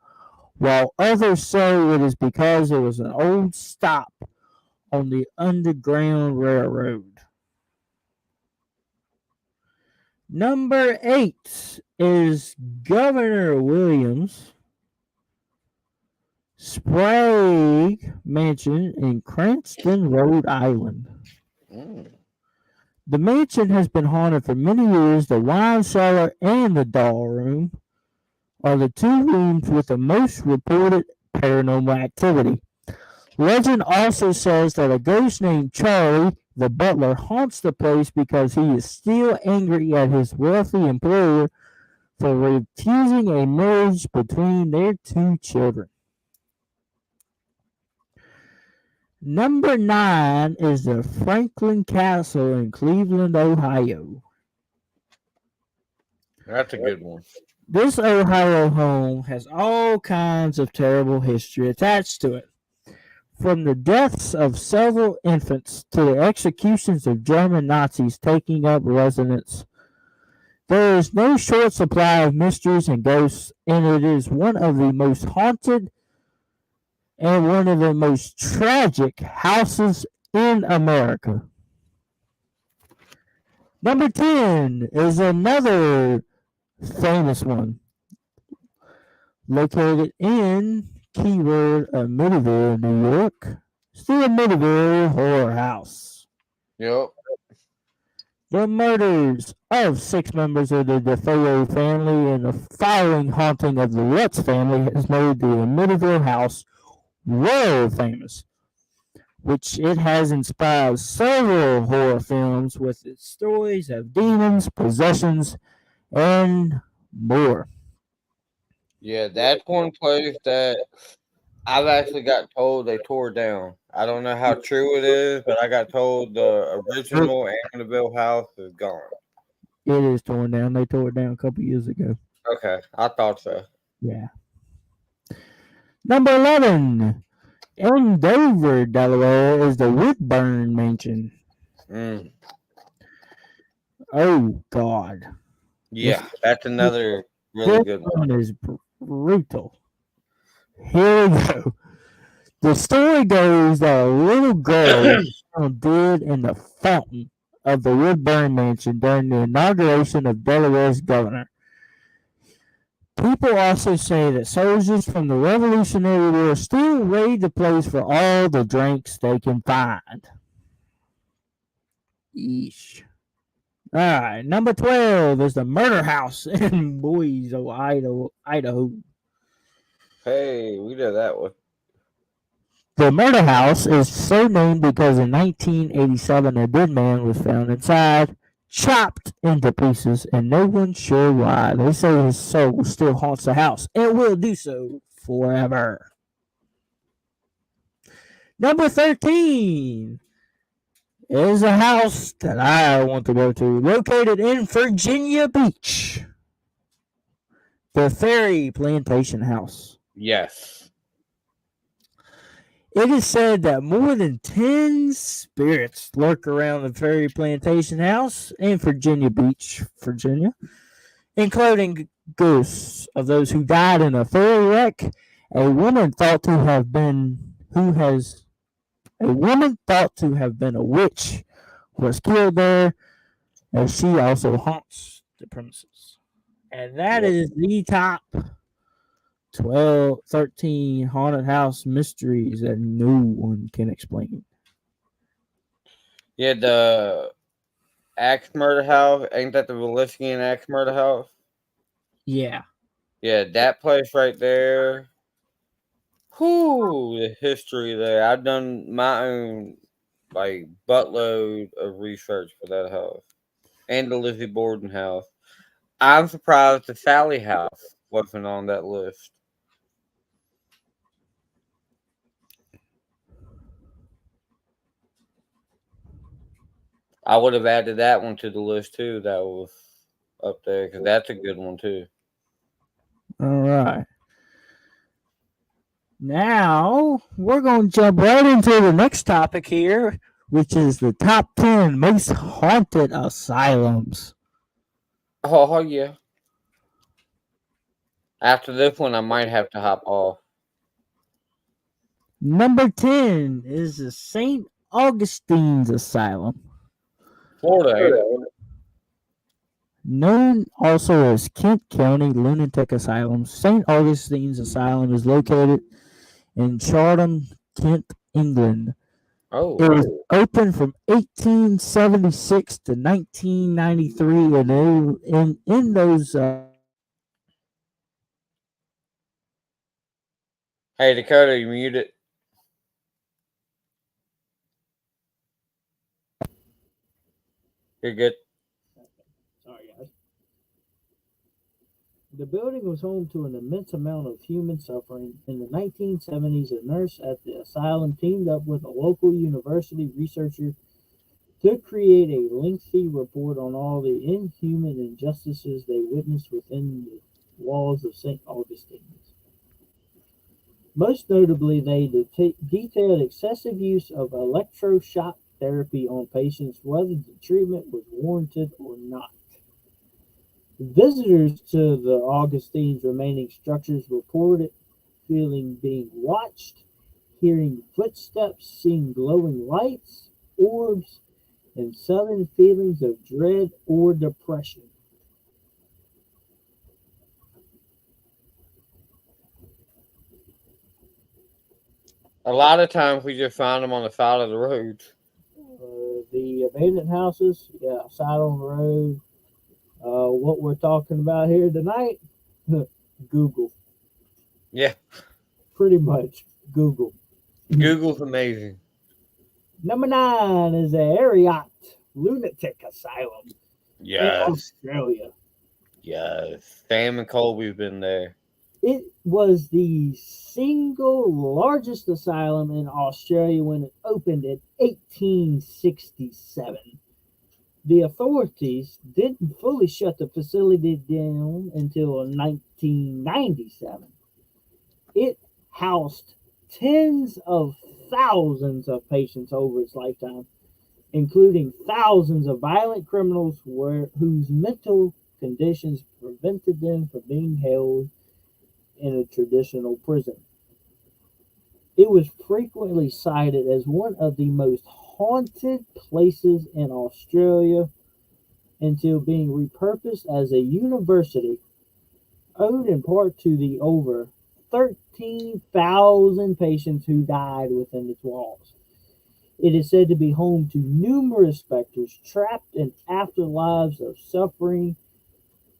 [SPEAKER 1] while others say it is because it was an old stop on the Underground Railroad. Number 8 is Governor Williams' Sprague Mansion in Cranston, Rhode Island.
[SPEAKER 2] Mm.
[SPEAKER 1] The mansion has been haunted for many years. The wine cellar and the doll room are the two rooms with the most reported paranormal activity. Legend also says that a ghost named Charlie, the butler, haunts the place because he is still angry at his wealthy employer for refusing a marriage between their two children. Number 9 is the Franklin Castle in Cleveland, Ohio.
[SPEAKER 2] That's a good one.
[SPEAKER 1] This Ohio home has all kinds of terrible history attached to it. From the deaths of several infants to the executions of German Nazis taking up residence, there is no short supply of mysteries and ghosts, and it is one of the most haunted and one of the most tragic houses in America. Number 10 is another famous one, located in keyword Amityville, New York. It's the Amityville Horror House.
[SPEAKER 2] Yep.
[SPEAKER 1] The murders of 6 members of the DeFeo family and the following haunting of the Lutz family has made the Amityville house world famous, which it has inspired several horror films with its stories of demons, possessions, and more.
[SPEAKER 2] Yeah, that's one place that I've actually got told they tore down. I don't know how true it is, but I got told the original Amityville house is gone.
[SPEAKER 1] It is torn down. They tore it down a couple years ago.
[SPEAKER 2] Okay, I thought so.
[SPEAKER 1] Yeah. Number 11, in Dover, Delaware, is the Woodburn Mansion.
[SPEAKER 2] Mm.
[SPEAKER 1] Oh, God.
[SPEAKER 2] Yeah, that's another really good one.
[SPEAKER 1] This one is brutal. Here we go. The story goes that a little girl was dead in the fountain of the Woodburn Mansion during the inauguration of Delaware's governor. People also say that soldiers from the Revolutionary War still raid the place for all the drinks they can find. Yeesh. All right, number 12 is the Murder House in Boise, Idaho.
[SPEAKER 2] Hey, we did that one.
[SPEAKER 1] The Murder House is so named because in 1987 a dead man was found inside. chopped into pieces, and no one's sure why. They say his soul still haunts the house and will do so forever. Number 13 is a house that I want to go to, located in Virginia Beach. The Ferry Plantation House.
[SPEAKER 2] Yes.
[SPEAKER 1] It is said that more than 10 spirits lurk around the Ferry Plantation House in Virginia Beach, Virginia, including ghosts of those who died in a ferry wreck. A woman thought to have been a witch was killed there, as she also haunts the premises. And that
[SPEAKER 2] Yep.
[SPEAKER 1] is the top 13 haunted house mysteries that no one can explain.
[SPEAKER 2] Yeah, the Axe Murder House. Ain't that the Villiscan Axe Murder House?
[SPEAKER 1] Yeah.
[SPEAKER 2] Yeah, that place right there. Whoo, the history there. I've done my own buttload of research for that house. And the Lizzie Borden house. I'm surprised the Sally house wasn't on that list. I would have added that one to the list too. That was up there because that's a good one too.
[SPEAKER 1] All right. Now we're going to jump right into the next topic here, which is the top 10 most haunted asylums.
[SPEAKER 2] Oh yeah. After this one, I might have to hop off.
[SPEAKER 1] Number 10 is the St. Augustine's Asylum.
[SPEAKER 2] Florida.
[SPEAKER 1] Known also as Kent County Lunatic Asylum, St. Augustine's Asylum is located in Chatham, Kent, England.
[SPEAKER 2] Oh.
[SPEAKER 1] It was open from 1876 to 1993, and in those.
[SPEAKER 2] Hey Dakota, you muted. You're good.
[SPEAKER 1] Sorry, guys. The building was home to an immense amount of human suffering. In the 1970s, a nurse at the asylum teamed up with a local university researcher to create a lengthy report on all the inhuman injustices they witnessed within the walls of St. Augustine's. Most notably, they detailed excessive use of electroshock therapy on patients, whether the treatment was warranted or not. Visitors to the Augustine's remaining structures reported feeling being watched, hearing footsteps, seeing glowing lights, orbs, and sudden feelings of dread or depression.
[SPEAKER 2] A lot of times we just find them on the side of the road.
[SPEAKER 1] The abandoned houses, yeah, side on the road. What we're talking about here tonight, Google.
[SPEAKER 2] Yeah.
[SPEAKER 1] Pretty much Google.
[SPEAKER 2] Google's amazing.
[SPEAKER 1] Number 9 is the Ariat Lunatic Asylum in Australia.
[SPEAKER 2] Yes. Sam and Colby's been there.
[SPEAKER 1] It was the single largest asylum in Australia when it opened in 1867. The authorities didn't fully shut the facility down until 1997. It housed tens of thousands of patients over its lifetime, including thousands of violent criminals whose mental conditions prevented them from being held in a traditional prison. It was frequently cited as one of the most haunted places in Australia until being repurposed as a university, owed in part to the over 13,000 patients who died within its walls. It is said to be home to numerous specters trapped in afterlives of suffering,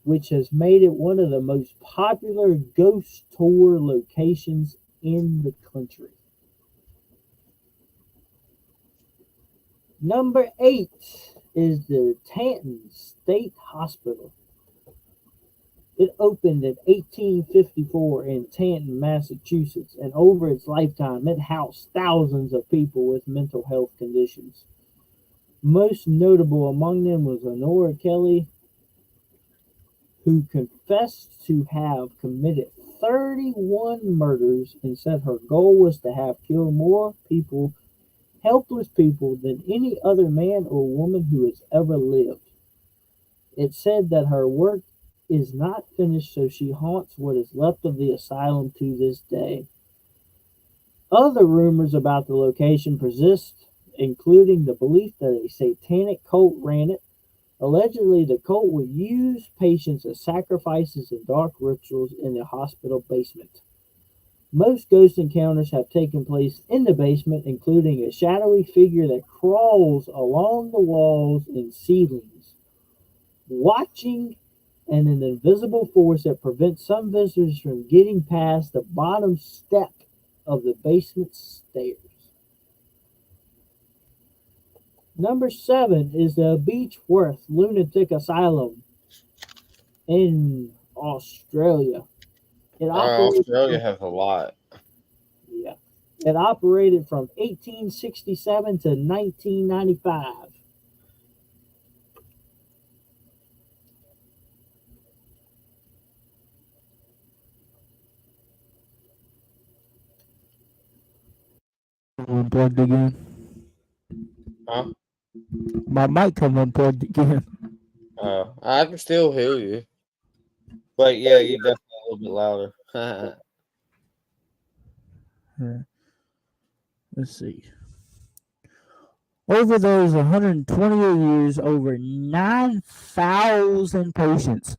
[SPEAKER 1] which has made it one of the most popular ghost tour locations in the country. Number 8
[SPEAKER 4] is the Tanton State Hospital. It opened in 1854 in Tanton, Massachusetts, and over its lifetime, it housed thousands of people with mental health conditions. Most notable among them was Honora Kelly, who confessed to have committed 31 murders and said her goal was to have killed more people, helpless people, than any other man or woman who has ever lived. It said that her work is not finished, so she haunts what is left of the asylum to this day. Other rumors about the location persist, including the belief that a satanic cult ran it. Allegedly, the cult would use patients as sacrifices in dark rituals in the hospital basement. Most ghost encounters have taken place in the basement, including a shadowy figure that crawls along the walls and ceilings, watching, and an invisible force that prevents some visitors from getting past the bottom step of the basement stairs. Number 7 is the Beechworth Lunatic Asylum in Australia.
[SPEAKER 2] Australia has a lot.
[SPEAKER 4] Yeah. It operated from 1867 to 1995.
[SPEAKER 1] Unplugged again.
[SPEAKER 2] Huh?
[SPEAKER 1] My mic come unplugged again.
[SPEAKER 2] I can still hear you. But yeah, you definitely a little bit louder.
[SPEAKER 1] Let's see. Over those 128 years, over 9,000 patients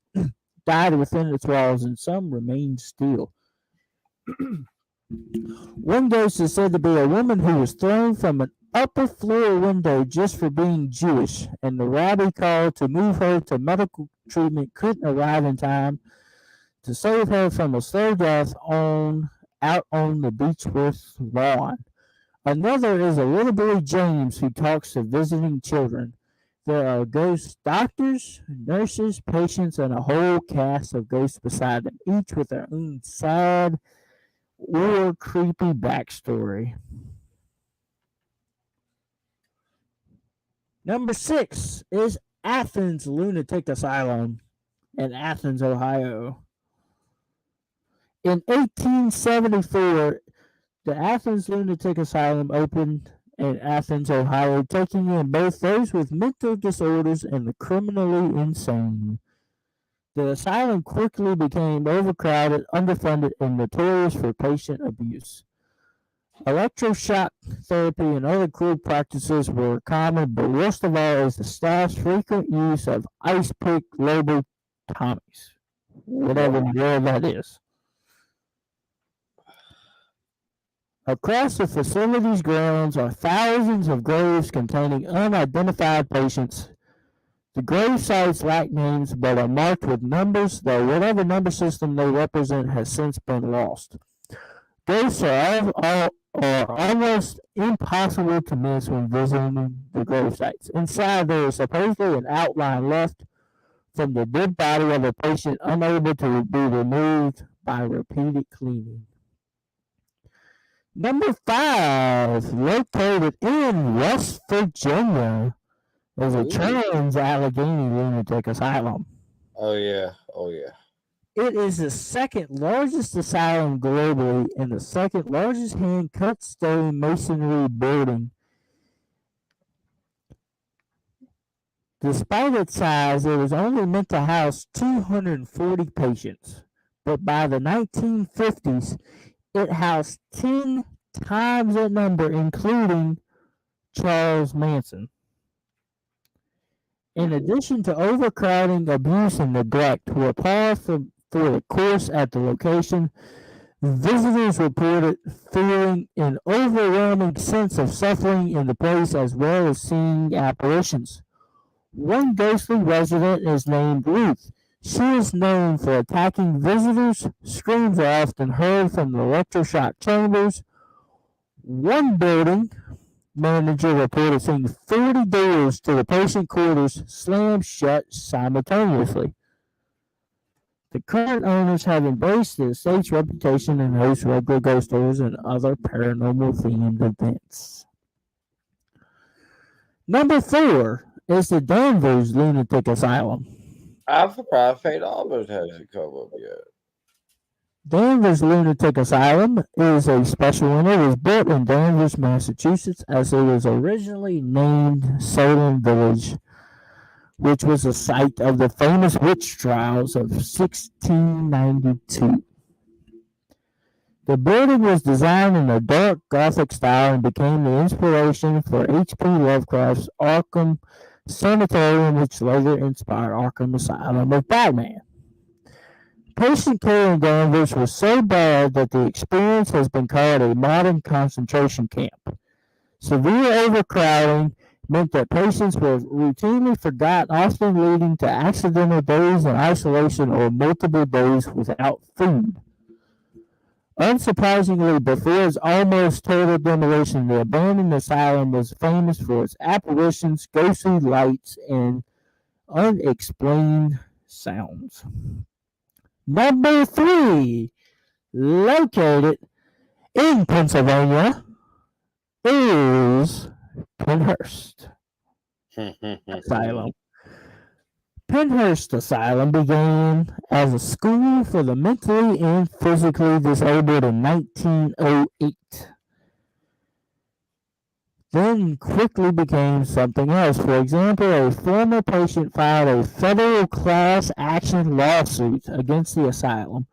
[SPEAKER 1] died within its walls, and some remain still. One ghost is said to be a woman who was thrown from an upper floor window just for being Jewish, and the rabbi called to move her to medical treatment couldn't arrive in time to save her from a slow death out on the Beechworth lawn. Another is a little boy James who talks to visiting children. There are ghost doctors, nurses, patients, and a whole cast of ghosts beside them, each with their own sad or creepy backstory. Number 6 is Athens Lunatic Asylum in Athens, Ohio. In 1874, the Athens Lunatic Asylum opened in Athens, Ohio, taking in both those with mental disorders and the criminally insane. The asylum quickly became overcrowded, underfunded, and notorious for patient abuse. Electroshock therapy and other cruel practices were common, but worst of all is the staff's frequent use of ice pick lobotomies, whatever the hell that is. Across the facility's grounds are thousands of graves containing unidentified patients. The grave sites lack names but are marked with numbers, though whatever number system they represent has since been lost. Ghosts are almost impossible to miss when visiting the grave sites. Inside, there is supposedly an outline left from the dead body of a patient unable to be removed by repeated cleaning. Number 5, located in West Virginia, is a Trans-Allegheny Lunatic Asylum.
[SPEAKER 2] Oh yeah.
[SPEAKER 1] It is the second largest asylum globally and the second largest hand-cut stone masonry building. Despite its size, it was only meant to house 240 patients, but by the 1950s, it housed 10 times that number, including Charles Manson. In addition to overcrowding, abuse, and neglect were par for the course at the location, visitors reported feeling an overwhelming sense of suffering in the place as well as seeing apparitions. One ghostly resident is named Ruth. She is known for attacking visitors. Screams are often heard from the electroshock chambers. One building, manager reported seeing 40 doors to the patient quarters slam shut simultaneously. The current owners have embraced the estate's reputation and host regular ghost tours and other paranormal-themed events. Number 4 is the Danvers Lunatic Asylum.
[SPEAKER 2] I'm surprised St. Albans hasn't come up yet.
[SPEAKER 1] Danvers Lunatic Asylum is a special one. It was built in Danvers, Massachusetts, as it was originally named Salem Village, which was the site of the famous witch trials of 1692. The building was designed in a dark Gothic style and became the inspiration for H.P. Lovecraft's Arkham Sanitarium, which later inspired Arkham Asylum of Batman. Patient care in Danvers was so bad that the experience has been called a modern concentration camp. Severe overcrowding meant that patients were routinely forgotten, often leading to accidental days in isolation or multiple days without food. Unsurprisingly, before its almost total demolition, the abandoned asylum was famous for its apparitions, ghostly lights, and unexplained sounds. Number 3, located in Pennsylvania, is Penhurst Asylum. Penhurst Asylum began as a school for the mentally and physically disabled in 1908. Then quickly became something else. For example, a former patient filed a federal class action lawsuit against the asylum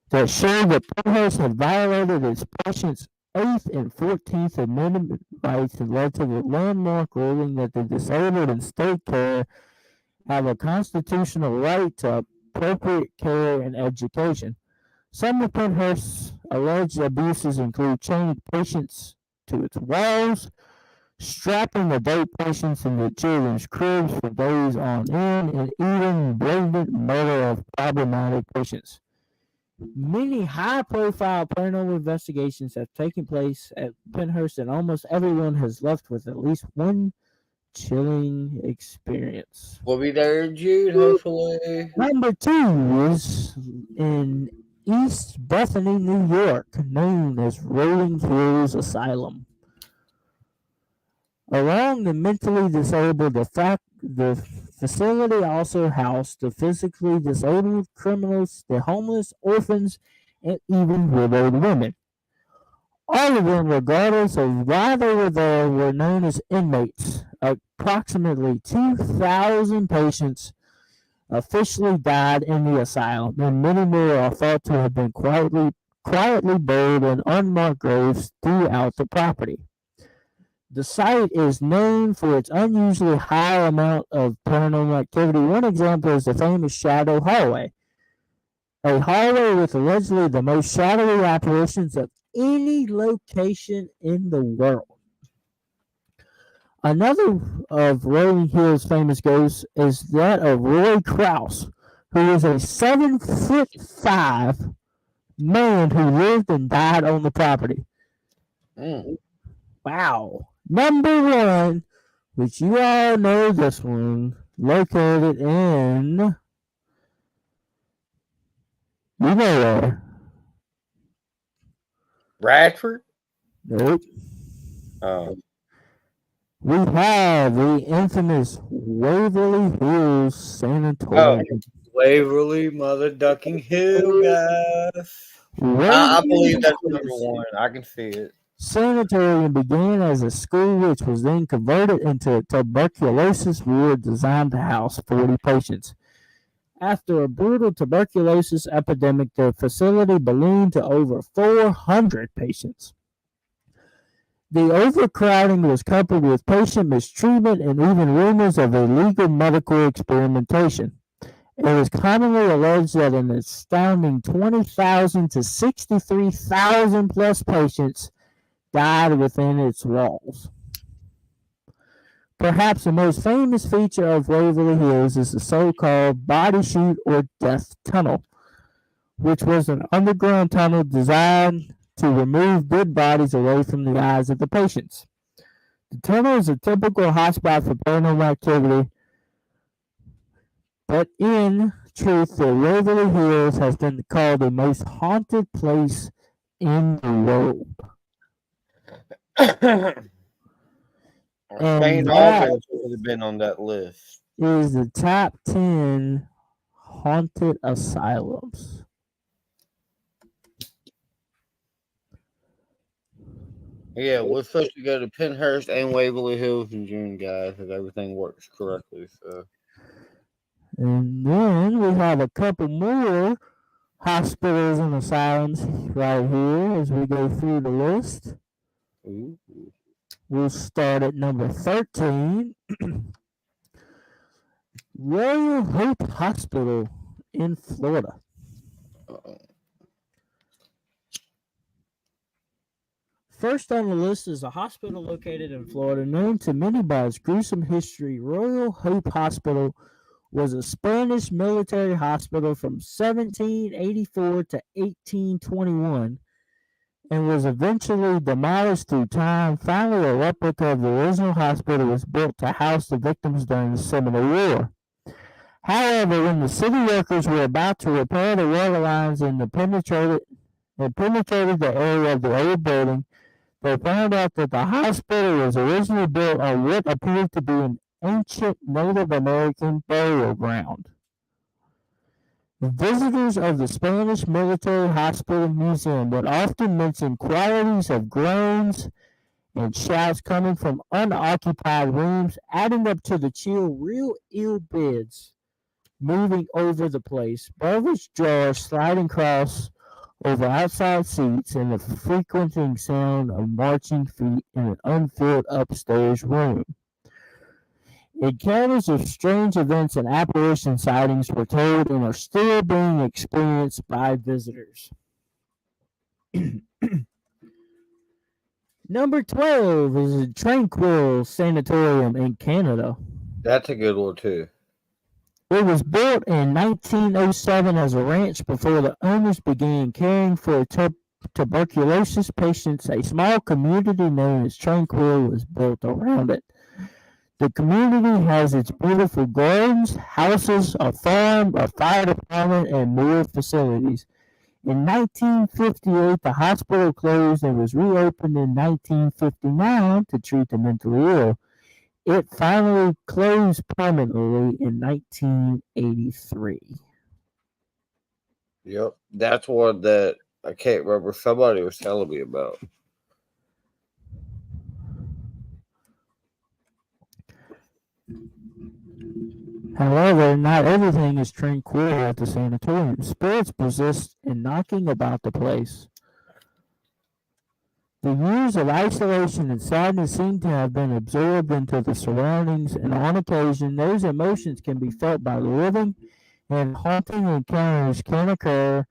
[SPEAKER 1] that showed that Penhurst had violated its patients' 8th and 14th Amendment rights and led to the landmark ruling that the disabled in state care have a constitutional right to appropriate care and education. Some of Penhurst's alleged abuses include chaining patients to its walls, strapping adult patients into children's cribs for days on end, and even blatant murder of problematic patients. Many high-profile paranormal investigations have taken place at Penhurst, and almost everyone has left with at least one chilling experience.
[SPEAKER 2] We'll be there in June, hopefully.
[SPEAKER 1] Number 2 is in East Bethany, New York, known as Rolling Hills Asylum. Along the mentally disabled, the facility also housed the physically disabled, criminals, the homeless, orphans, and even widowed women. All of them, regardless of why they were there, were known as inmates. Approximately 2,000 patients officially died in the asylum, and many more are thought to have been quietly buried in unmarked graves throughout the property. The site is named for its unusually high amount of paranormal activity. One example is the famous Shadow Hallway, a hallway with allegedly the most shadowy apparitions of any location in the world. Another of Rolling Hills' famous ghosts is that of Roy Krause, who was a 7'5" man who lived and died on the property. Wow. Number 1, which you all know this one, located in, you know where?
[SPEAKER 2] Radford?
[SPEAKER 1] Nope. We have the infamous Waverly Hills Sanatorium.
[SPEAKER 2] Waverly Mother Ducking Hill, guys. I believe that's number 1. I can see it.
[SPEAKER 1] Sanatorium began as a school which was then converted into a tuberculosis ward designed to house 40 patients. After a brutal tuberculosis epidemic, the facility ballooned to over 400 patients. The overcrowding was coupled with patient mistreatment and even rumors of illegal medical experimentation. It was commonly alleged that an astounding 20,000 to 63,000 plus patients died within its walls. Perhaps the most famous feature of Waverly Hills is the so-called body chute or death tunnel, which was an underground tunnel designed to remove dead bodies away from the eyes of the patients. The tunnel is a typical hotspot for paranormal activity, but in truth, the Waverly Hills has been called the most haunted place in the world.
[SPEAKER 2] St.
[SPEAKER 1] that
[SPEAKER 2] Albans would have been on that list.
[SPEAKER 1] is the top 10 haunted asylums.
[SPEAKER 2] Yeah, we're supposed to go to Penhurst and Waverly Hills in June, guys, if everything works correctly. So,
[SPEAKER 1] And then we have a couple more hospitals and asylums right here as we go through the list.
[SPEAKER 2] ooh.
[SPEAKER 1] We'll start at number 13. Royal Hope Hospital in Florida.
[SPEAKER 2] Uh-oh.
[SPEAKER 1] First on the list is a hospital located in Florida known to many by its gruesome history. Royal Hope Hospital was a Spanish military hospital from 1784 to 1821 and was eventually demolished through time. Finally, a replica of the original hospital was built to house the victims during the Seminole War. However, when the city workers were about to repair the water lines and penetrated the area of the old building, they found out that the hospital was originally built on what appeared to be an ancient Native American burial ground. Visitors of the Spanish Military Hospital Museum would often mention qualities of groans and shouts coming from unoccupied rooms, adding up to the chill, real ill beds moving over the place, beverage jars sliding across over outside seats, and the frequenting sound of marching feet in an unfilled upstairs room. Encounters of strange events and apparition sightings were told and are still being experienced by visitors. Number 12 is the Tranquil Sanatorium in Canada.
[SPEAKER 2] That's a good one, too.
[SPEAKER 1] It was built in 1907 as a ranch before the owners began caring for tuberculosis patients. A small community known as Tranquil was built around it. The community has its beautiful gardens, houses, a farm, a fire department, and more facilities. In 1958, the hospital closed and was reopened in 1959 to treat the mentally ill. It finally closed permanently in 1983.
[SPEAKER 2] Yep, that's one that I can't remember. Somebody was telling me about.
[SPEAKER 1] However, not everything is tranquil at the sanatorium. Spirits persist in knocking about the place. The years of isolation and sadness seem to have been absorbed into the surroundings, and on occasion, those emotions can be felt by the living, and haunting encounters can occur.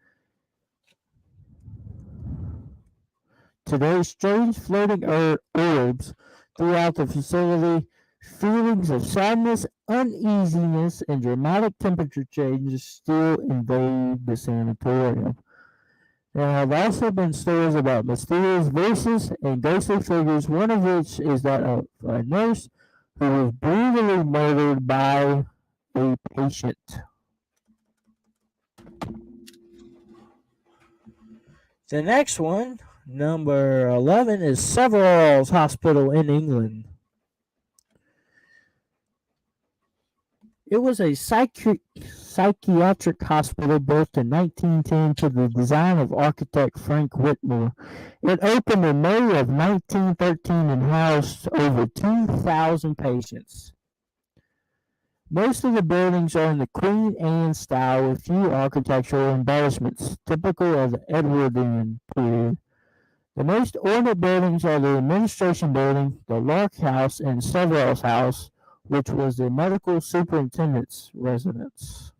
[SPEAKER 1] Today, strange floating orbs throughout the facility, feelings of sadness, uneasiness, and dramatic temperature changes still invade the sanatorium. There have also been stories about mysterious voices and ghostly figures, one of which is that of a nurse who was brutally murdered by a patient. The next one, number 11, is Severall's Hospital in England. It was a psychiatric hospital built in 1910 to the design of architect Frank Whitmore. It opened in May of 1913 and housed over 2,000 patients. Most of the buildings are in the Queen Anne style with few architectural embellishments, typical of the Edwardian period. The most ornate buildings are the Administration Building, the Lark House, and Severall's House, which was the medical superintendent's residence.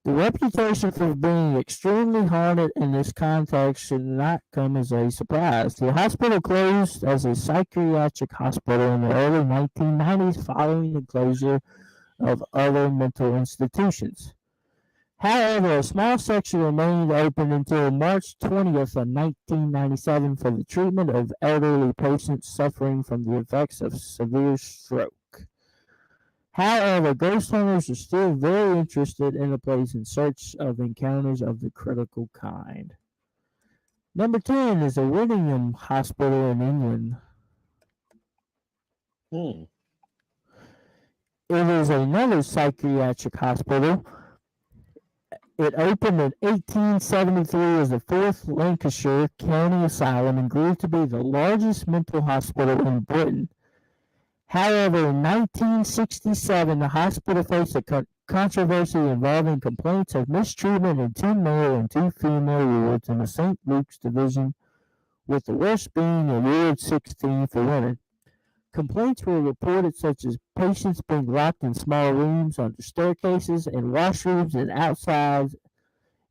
[SPEAKER 1] The reputation for being extremely haunted in this context should not come as a surprise. The hospital closed as a psychiatric hospital in the early 1990s following the closure of other mental institutions. However, a small section remained open until March 20th of 1997 for the treatment of elderly patients suffering from the effects of severe stroke. However, ghost hunters are still very interested in the place in search of encounters of the critical kind. Number 10 is the Whittingham Hospital in England.
[SPEAKER 2] Hmm.
[SPEAKER 1] It is another psychiatric hospital. It opened in 1873 as the fourth Lancashire County Asylum and grew to be the largest mental hospital in Britain. However, in 1967, the hospital faced a controversy involving complaints of mistreatment in 2 male and 2 female wards in the St. Luke's division, with the worst being in Ward 16 for women. Complaints were reported such as patients being locked in small rooms, under staircases, in washrooms, and outside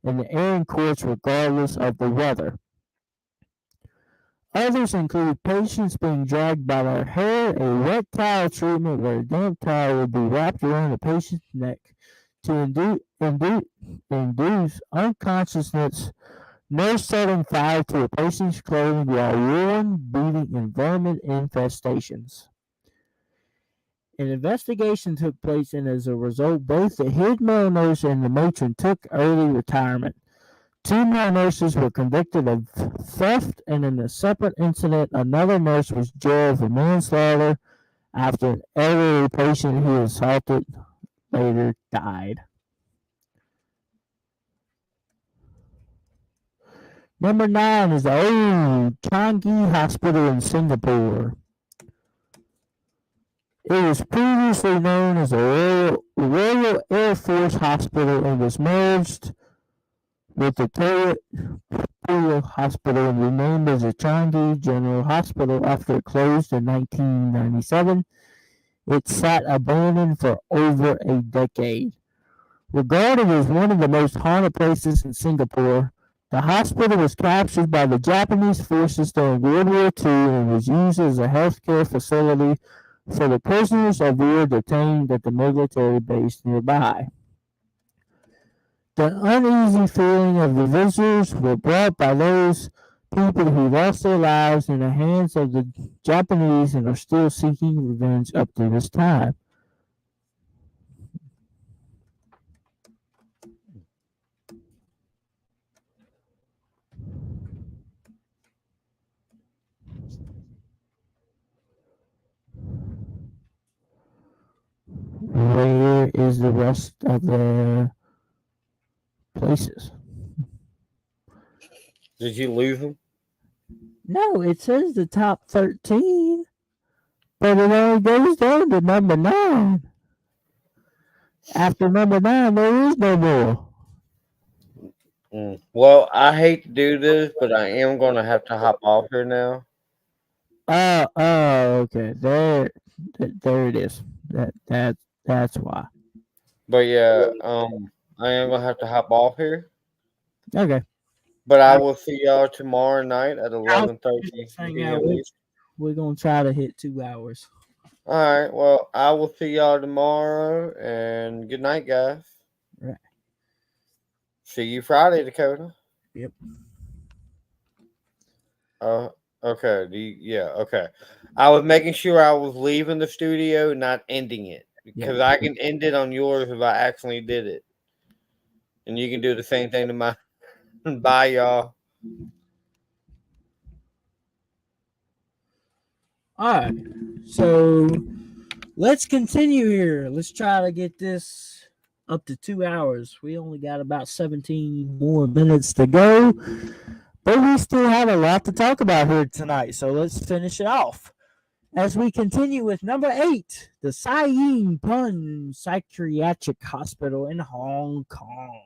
[SPEAKER 1] in the airing courts regardless of the weather. Others include patients being dragged by their hair, a wet towel treatment where a damp towel would be wrapped around the patient's neck to induce unconsciousness, nurse setting fire to a patient's clothing while warm, beating, and vermin infestations. An investigation took place, and as a result, both the head male nurse and the matron took early retirement. 2 male nurses were convicted of theft, and in a separate incident, another nurse was jailed for manslaughter after an elderly patient who assaulted later died. Number 9 is the old Changi Hospital in Singapore. It was previously known as the Royal Air Force Hospital and was merged with the Toyota Hospital and renamed as the Changi General Hospital after it closed in 1997. It sat abandoned for over a decade. Regarded as one of the most haunted places in Singapore, the hospital was captured by the Japanese forces during World War II and was used as a healthcare facility for the prisoners of war detained at the military base nearby. The uneasy feeling of the visitors were brought by those people who lost their lives in the hands of the Japanese and are still seeking revenge up to this time. Where is the rest of the places?
[SPEAKER 2] Did you lose them?
[SPEAKER 1] No, it says the top 13, but it only goes down to number 9. After number 9, there is no more.
[SPEAKER 2] Well, I hate to do this, but I am going to have to hop off here now.
[SPEAKER 1] Okay. There it is. That's why.
[SPEAKER 2] But yeah, I am going to have to hop off here.
[SPEAKER 1] Okay.
[SPEAKER 2] But I will see y'all tomorrow night at 11:30 p.m.
[SPEAKER 1] We're gonna try to hit 2 hours.
[SPEAKER 2] All right. Well, I will see y'all tomorrow, and good night, guys.
[SPEAKER 1] Right.
[SPEAKER 2] See you Friday, Dakota.
[SPEAKER 1] Yep.
[SPEAKER 2] Okay. Okay. I was making sure I was leaving the studio, not ending it, because I can end it on yours if I accidentally did it, and you can do the same thing to mine. Bye, y'all.
[SPEAKER 1] All right. So let's continue here. Let's try to get this up to 2 hours. We only got about 17 more minutes to go, but we still have a lot to talk about here tonight. So let's finish it off as we continue with number 8, the Sai Ying Pun Psychiatric Hospital in Hong Kong.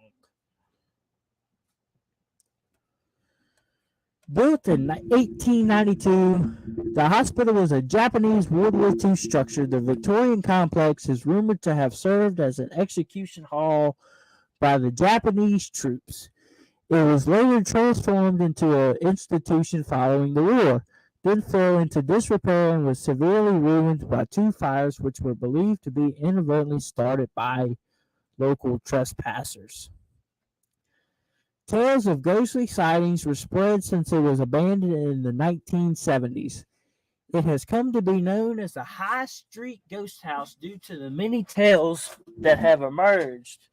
[SPEAKER 1] Built in 1892, the hospital was a Japanese World War II structure. The Victorian complex is rumored to have served as an execution hall by the Japanese troops. It was later transformed into an institution following the war, then fell into disrepair and was severely ruined by 2 fires which were believed to be inadvertently started by local trespassers. Tales of ghostly sightings were spread since it was abandoned in the 1970s. It has come to be known as the High Street Ghost House due to the many tales that have emerged.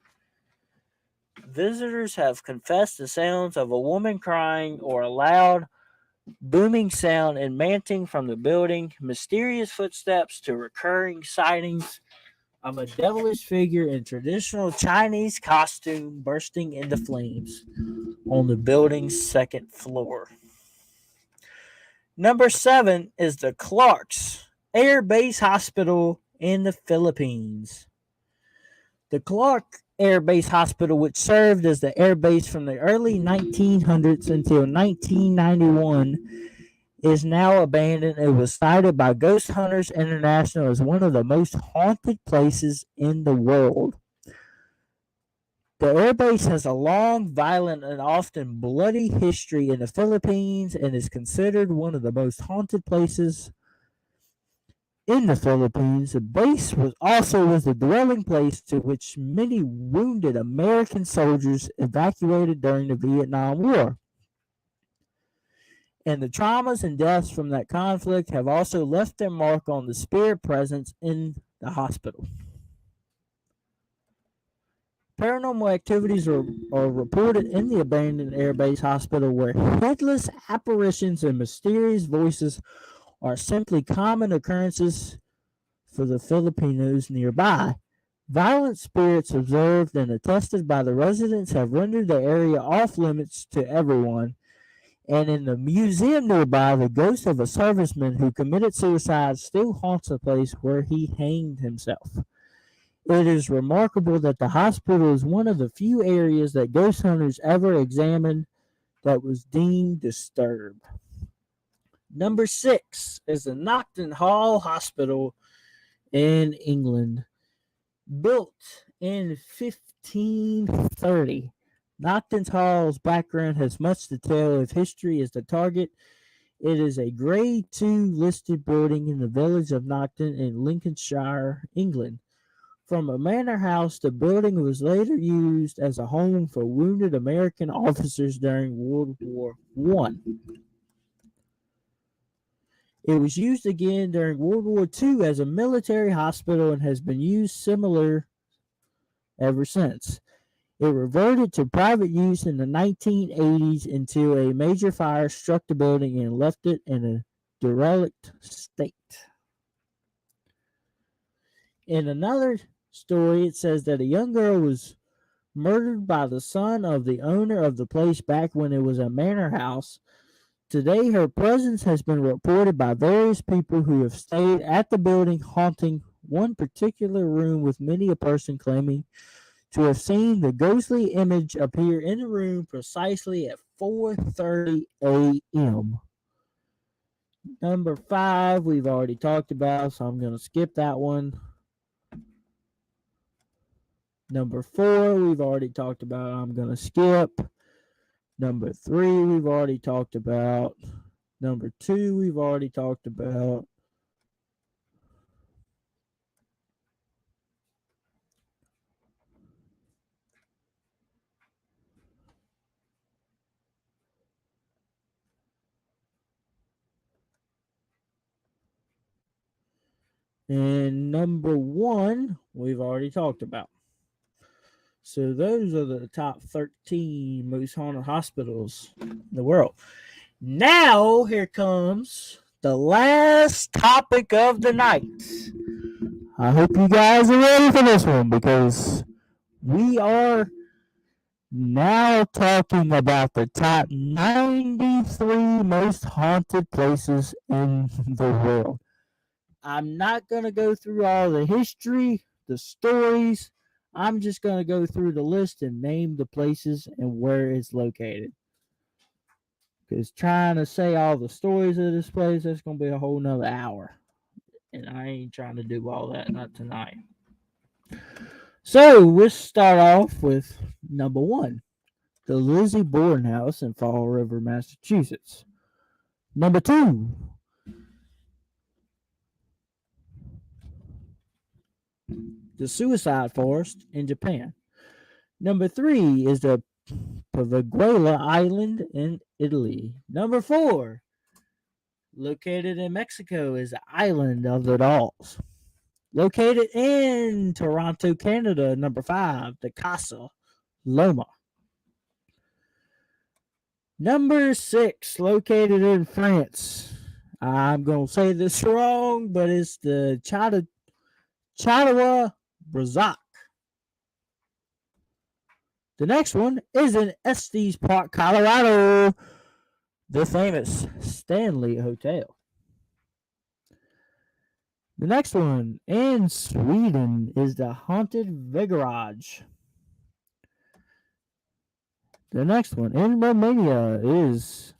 [SPEAKER 1] Visitors have confessed the sounds of a woman crying or a loud, booming sound emanating from the building, mysterious footsteps to recurring sightings of a devilish figure in traditional Chinese costume bursting into flames on the building's second floor. Number 7 is the Clark's Air Base Hospital in the Philippines. The Clark Air Base Hospital, which served as the air base from the early 1900s until 1991, is now abandoned. It was cited by Ghost Hunters International as one of the most haunted places in the world. The airbase has a long, violent, and often bloody history in the Philippines and is considered one of the most haunted places in the Philippines. The base was the dwelling place to which many wounded American soldiers evacuated during the Vietnam War. And the traumas and deaths from that conflict have also left their mark on the spirit presence in the hospital. Paranormal activities are reported in the abandoned Air Base Hospital where headless apparitions and mysterious voices are simply common occurrences for the Filipinos nearby. Violent spirits observed and attested by the residents have rendered the area off limits to everyone. And in the museum nearby, the ghost of a serviceman who committed suicide still haunts the place where he hanged himself. It is remarkable that the hospital is one of the few areas that ghost hunters ever examined that was deemed disturbed. Number 6 is the Knockton Hall Hospital in England. Built in 1530, Knockton Hall's background has much to tell if history is the target. It is a Grade 2 listed building in the village of Knockton in Lincolnshire, England. From a manor house, the building was later used as a home for wounded American officers during World War I. It was used again during World War II as a military hospital and has been used similar ever since. It reverted to private use in the 1980s until a major fire struck the building and left it in a derelict state. In another story, it says that a young girl was murdered by the son of the owner of the place back when it was a manor house. Today, her presence has been reported by various people who have stayed at the building, haunting one particular room, with many a person claiming to have seen the ghostly image appear in the room precisely at 4:30 a.m. Number 5, we've already talked about, so I'm going to skip that one. Number 4, we've already talked about. I'm going to skip. Number 3, we've already talked about. Number 2, we've already talked about. And number 1, we've already talked about. So those are the top 13 most haunted hospitals in the world. Now, here comes the last topic of the night. I hope you guys are ready for this one because we are now talking about the top 93 most haunted places in the world. I'm not going to go through all the history, the stories. I'm just going to go through the list and name the places and where it's located. Because trying to say all the stories of this place, that's going to be a whole nother hour. And I ain't trying to do all that, not tonight. So, let's start off with number 1. The Lizzie Borden House in Fall River, Massachusetts. Number 2. The Suicide Forest in Japan. Number 3 is the
[SPEAKER 4] Paviguela Island in Italy. Number 4, located in Mexico, is the Island of the Dolls. Located in Toronto, Canada. Number 5, the Casa Loma. Number 6, located in France. I'm going to say this wrong, but it's the Chateau Brazac. The next one is in Estes Park, Colorado, the famous Stanley Hotel. The next one in Sweden is the Haunted Vigarage. The next one in Romania is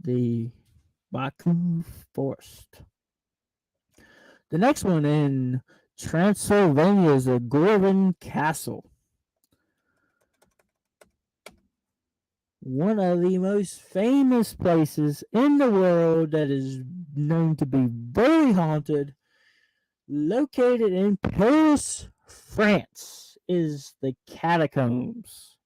[SPEAKER 4] the Baku Forest. The next one in Transylvania is the Gorvin Castle. One of the most famous places in the world that is known to be very haunted, located in Paris, France, is the Catacombs.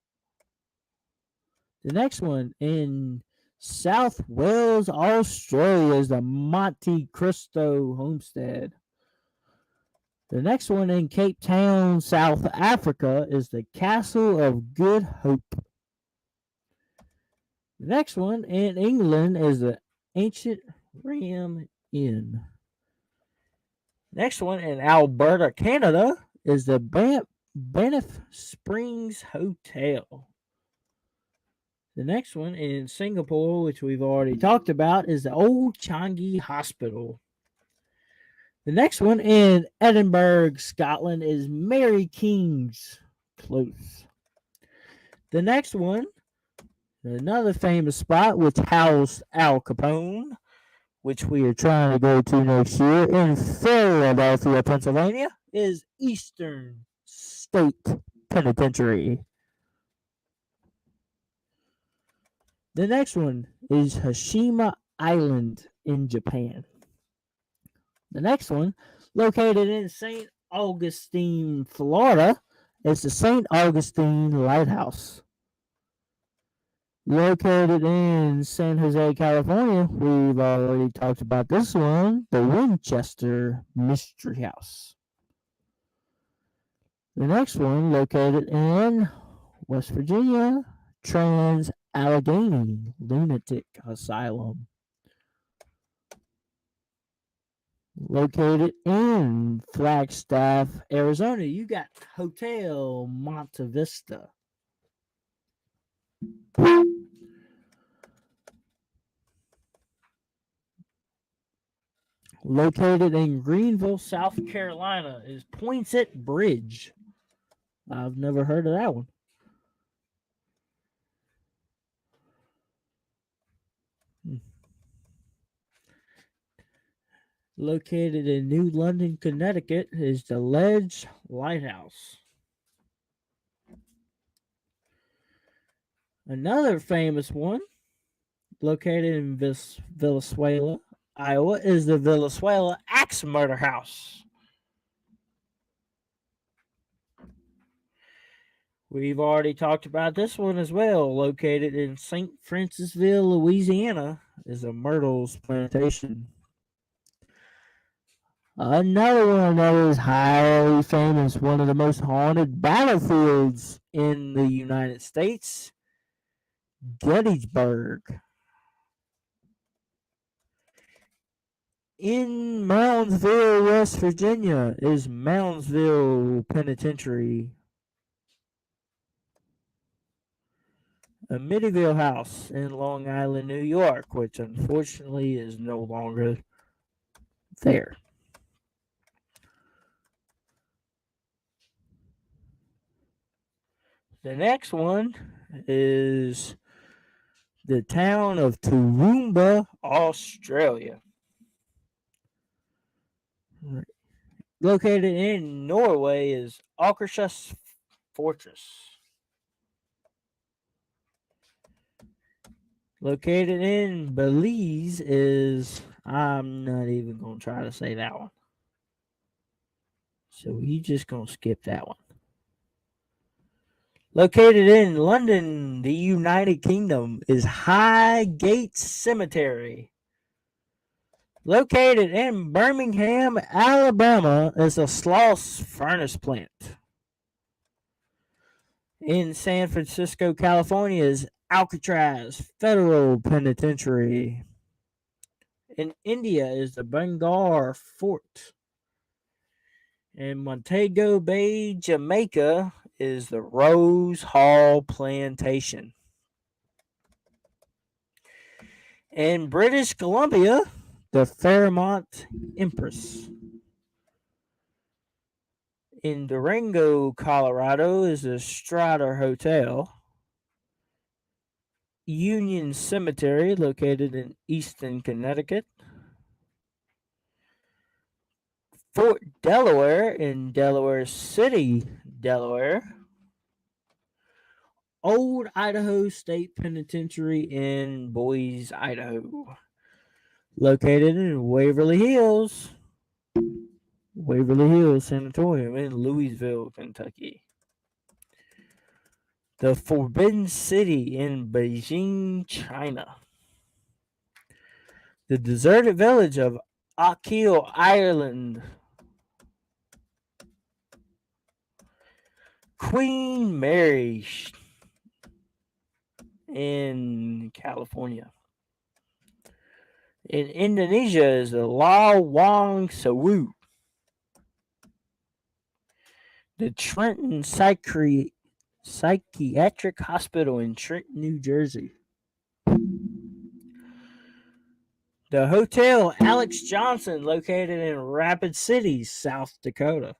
[SPEAKER 4] The next one in South Wales, Australia, is the Monte Cristo Homestead. The next one in Cape Town, South Africa, is the Castle of Good Hope. The next one in England is the Ancient Ram Inn. Next one in Alberta, Canada, is the Banff Springs Hotel. The next one in Singapore, which we've already talked about, is the Old Changi Hospital. The next one in Edinburgh, Scotland, is Mary King's Close. The next one, another famous spot which housed Al Capone, which we are trying to go to next year in Philadelphia, Pennsylvania, is Eastern State Penitentiary. The next one is Hashima Island in Japan. The next one, located in St. Augustine, Florida, is the St. Augustine Lighthouse. Located in San Jose, California, we've already talked about this one, the Winchester Mystery House. The next one, located in West Virginia, Trans-Allegheny Lunatic Asylum. Located in Flagstaff, Arizona, you got Hotel Monte Vista. Located in Greenville, South Carolina, is Poinsett Bridge. I've never heard of that one. Located in New London, Connecticut, is the Ledge Lighthouse. Another famous one, located in Venezuela, Iowa, is the Venezuela Axe Murder House. We've already talked about this one as well. Located in St. Francisville, Louisiana, is a Myrtle's Plantation. Another one that is highly famous, one of the most haunted battlefields in the United States, Gettysburg. In Moundsville, West Virginia, is Moundsville Penitentiary. Amityville House in Long Island, New York, which unfortunately is no longer there. The next one is the town of Toowoomba, Australia. Located in Norway is Akershus Fortress. Located in Belize is, I'm not even going to try to say that one. So we just going to skip that one. Located in London, the United Kingdom, is Highgate Cemetery. Located in Birmingham, Alabama, is a Sloss furnace plant. In San Francisco, California, is Alcatraz Federal Penitentiary. In India is the Bengal Fort. In Montego Bay, Jamaica, is the Rose Hall Plantation. In British Columbia, the Fairmont Empress. In Durango, Colorado, is the Strider Hotel. Union Cemetery, located in Easton, Connecticut. Fort Delaware in Delaware City, Delaware. Old Idaho State Penitentiary in Boise, Idaho. Located in Waverly Hills, Sanatorium in Louisville, Kentucky. The Forbidden City in Beijing, China. The deserted village of Achill, Ireland. Queen Mary in California. In Indonesia is the Lawang Sewu. The Trenton Psychiatric Hospital in Trenton, New Jersey. The Hotel Alex Johnson, located in Rapid City, South Dakota.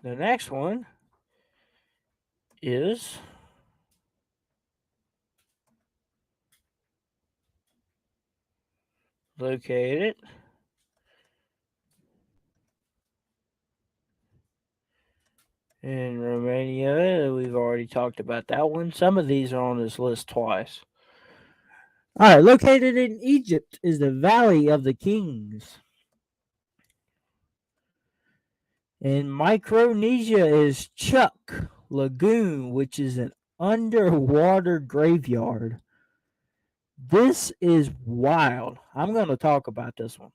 [SPEAKER 4] The next one is located in Romania. We've already talked about that one. Some of these are on this list twice. All right, located in Egypt is the Valley of the Kings. In Micronesia is Chuck Lagoon, which is an underwater graveyard. This is wild. I'm going to talk about this one.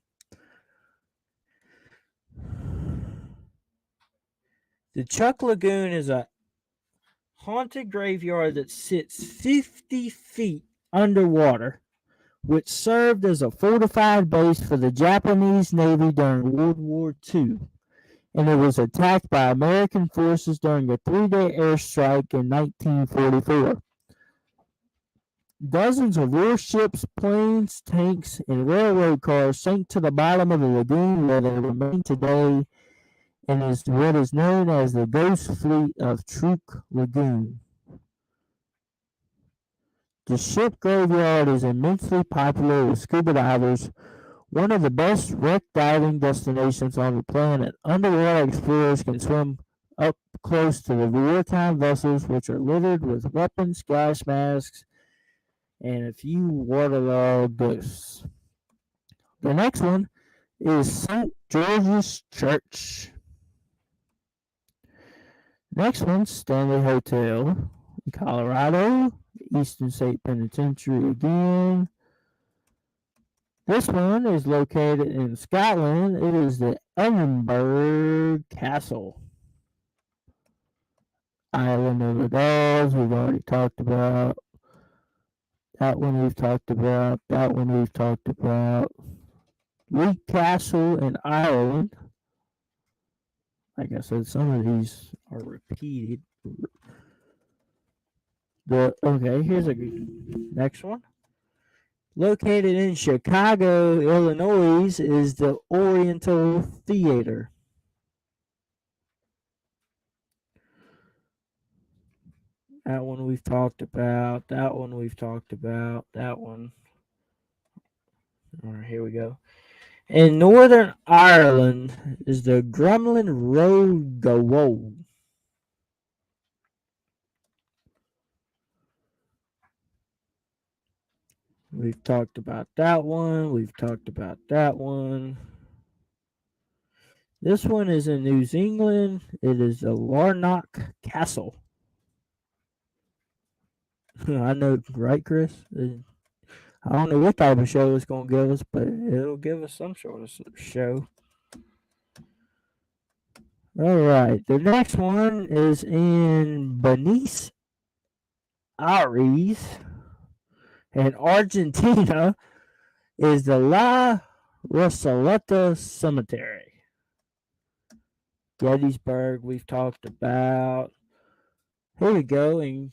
[SPEAKER 4] The Chuck Lagoon is a haunted graveyard that sits 50 feet underwater, which served as a fortified base for the Japanese Navy during World War II. And it was attacked by American forces during a 3-day airstrike in 1944. Dozens of warships, planes, tanks, and railroad cars sank to the bottom of the lagoon where they remain today, and is what is known as the Ghost Fleet of Truk Lagoon. The ship graveyard is immensely popular with scuba divers, one of the best wreck diving destinations on the planet. Underwater explorers can swim up close to the wartime vessels, which are littered with weapons, gas masks, and a few waterlogged ghosts. The next one is St. George's Church. Next one, Stanley Hotel in Colorado, Eastern State Penitentiary again. This one is located in Scotland. It is the Edinburgh Castle. Island of the Dolls, we've already talked about. That one we've talked about. That one we've talked about. Leigh Castle in Ireland. Like I said, some of these are repeated. Here's a next one. Located in Chicago, Illinois, is the Oriental Theater. That one we've talked about. That one we've talked about. That one. All right, here we go. In Northern Ireland is the Gremlin Road. We've talked about that one. We've talked about that one. This one is in New Zealand. It is the Larnock Castle. I know, right, Chris? I don't know what type of show it's going to give us, but it'll give us some sort of show. All right. The next one is in Buenos Aires, and Argentina is the La Rosaleta Cemetery. Gettysburg, we've talked about. Here we go, and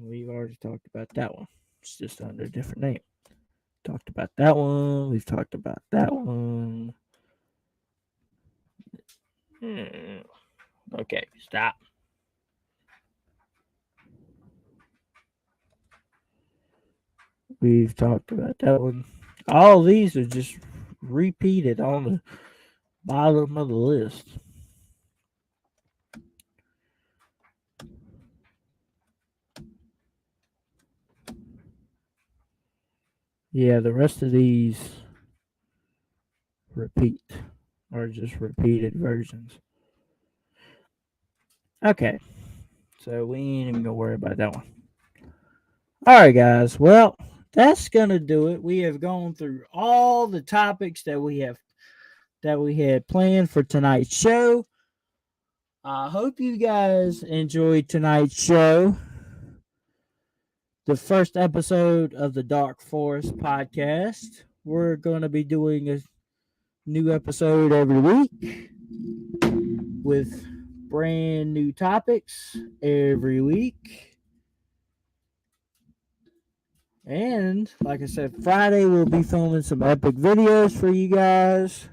[SPEAKER 4] we've already talked about that one. It's just under a different name. Talked about that one. We've talked about that one. Okay, stop. We've talked about that one. All these are just repeated on the bottom of the list. Yeah, the rest of these repeat or just repeated versions. Okay, so we ain't even gonna worry about that one. All right, guys. Well, that's gonna do it. We have gone through all the topics that we had planned for tonight's show. I hope you guys enjoyed tonight's show. The first episode of the Dark Forest podcast. We're going to be doing a new episode every week with brand new topics every week. And like I said, Friday we'll be filming some epic videos for you guys.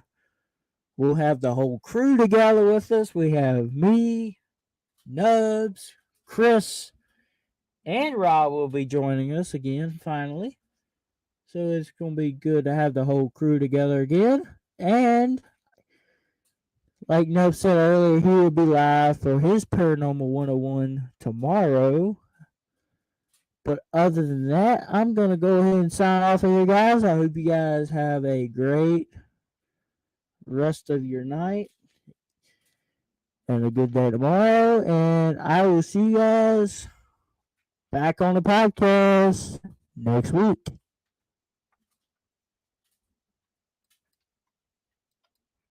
[SPEAKER 4] We'll have the whole crew together with us. We have me, Nubs, Chris, and Rob will be joining us again finally. So it's going to be good to have the whole crew together again. And like Nub said earlier, he will be live for his Paranormal 101 tomorrow. But other than that, I'm going to go ahead and sign off here, guys. I hope you guys have a great rest of your night and a good day tomorrow. And I will see you guys back on the podcast next week.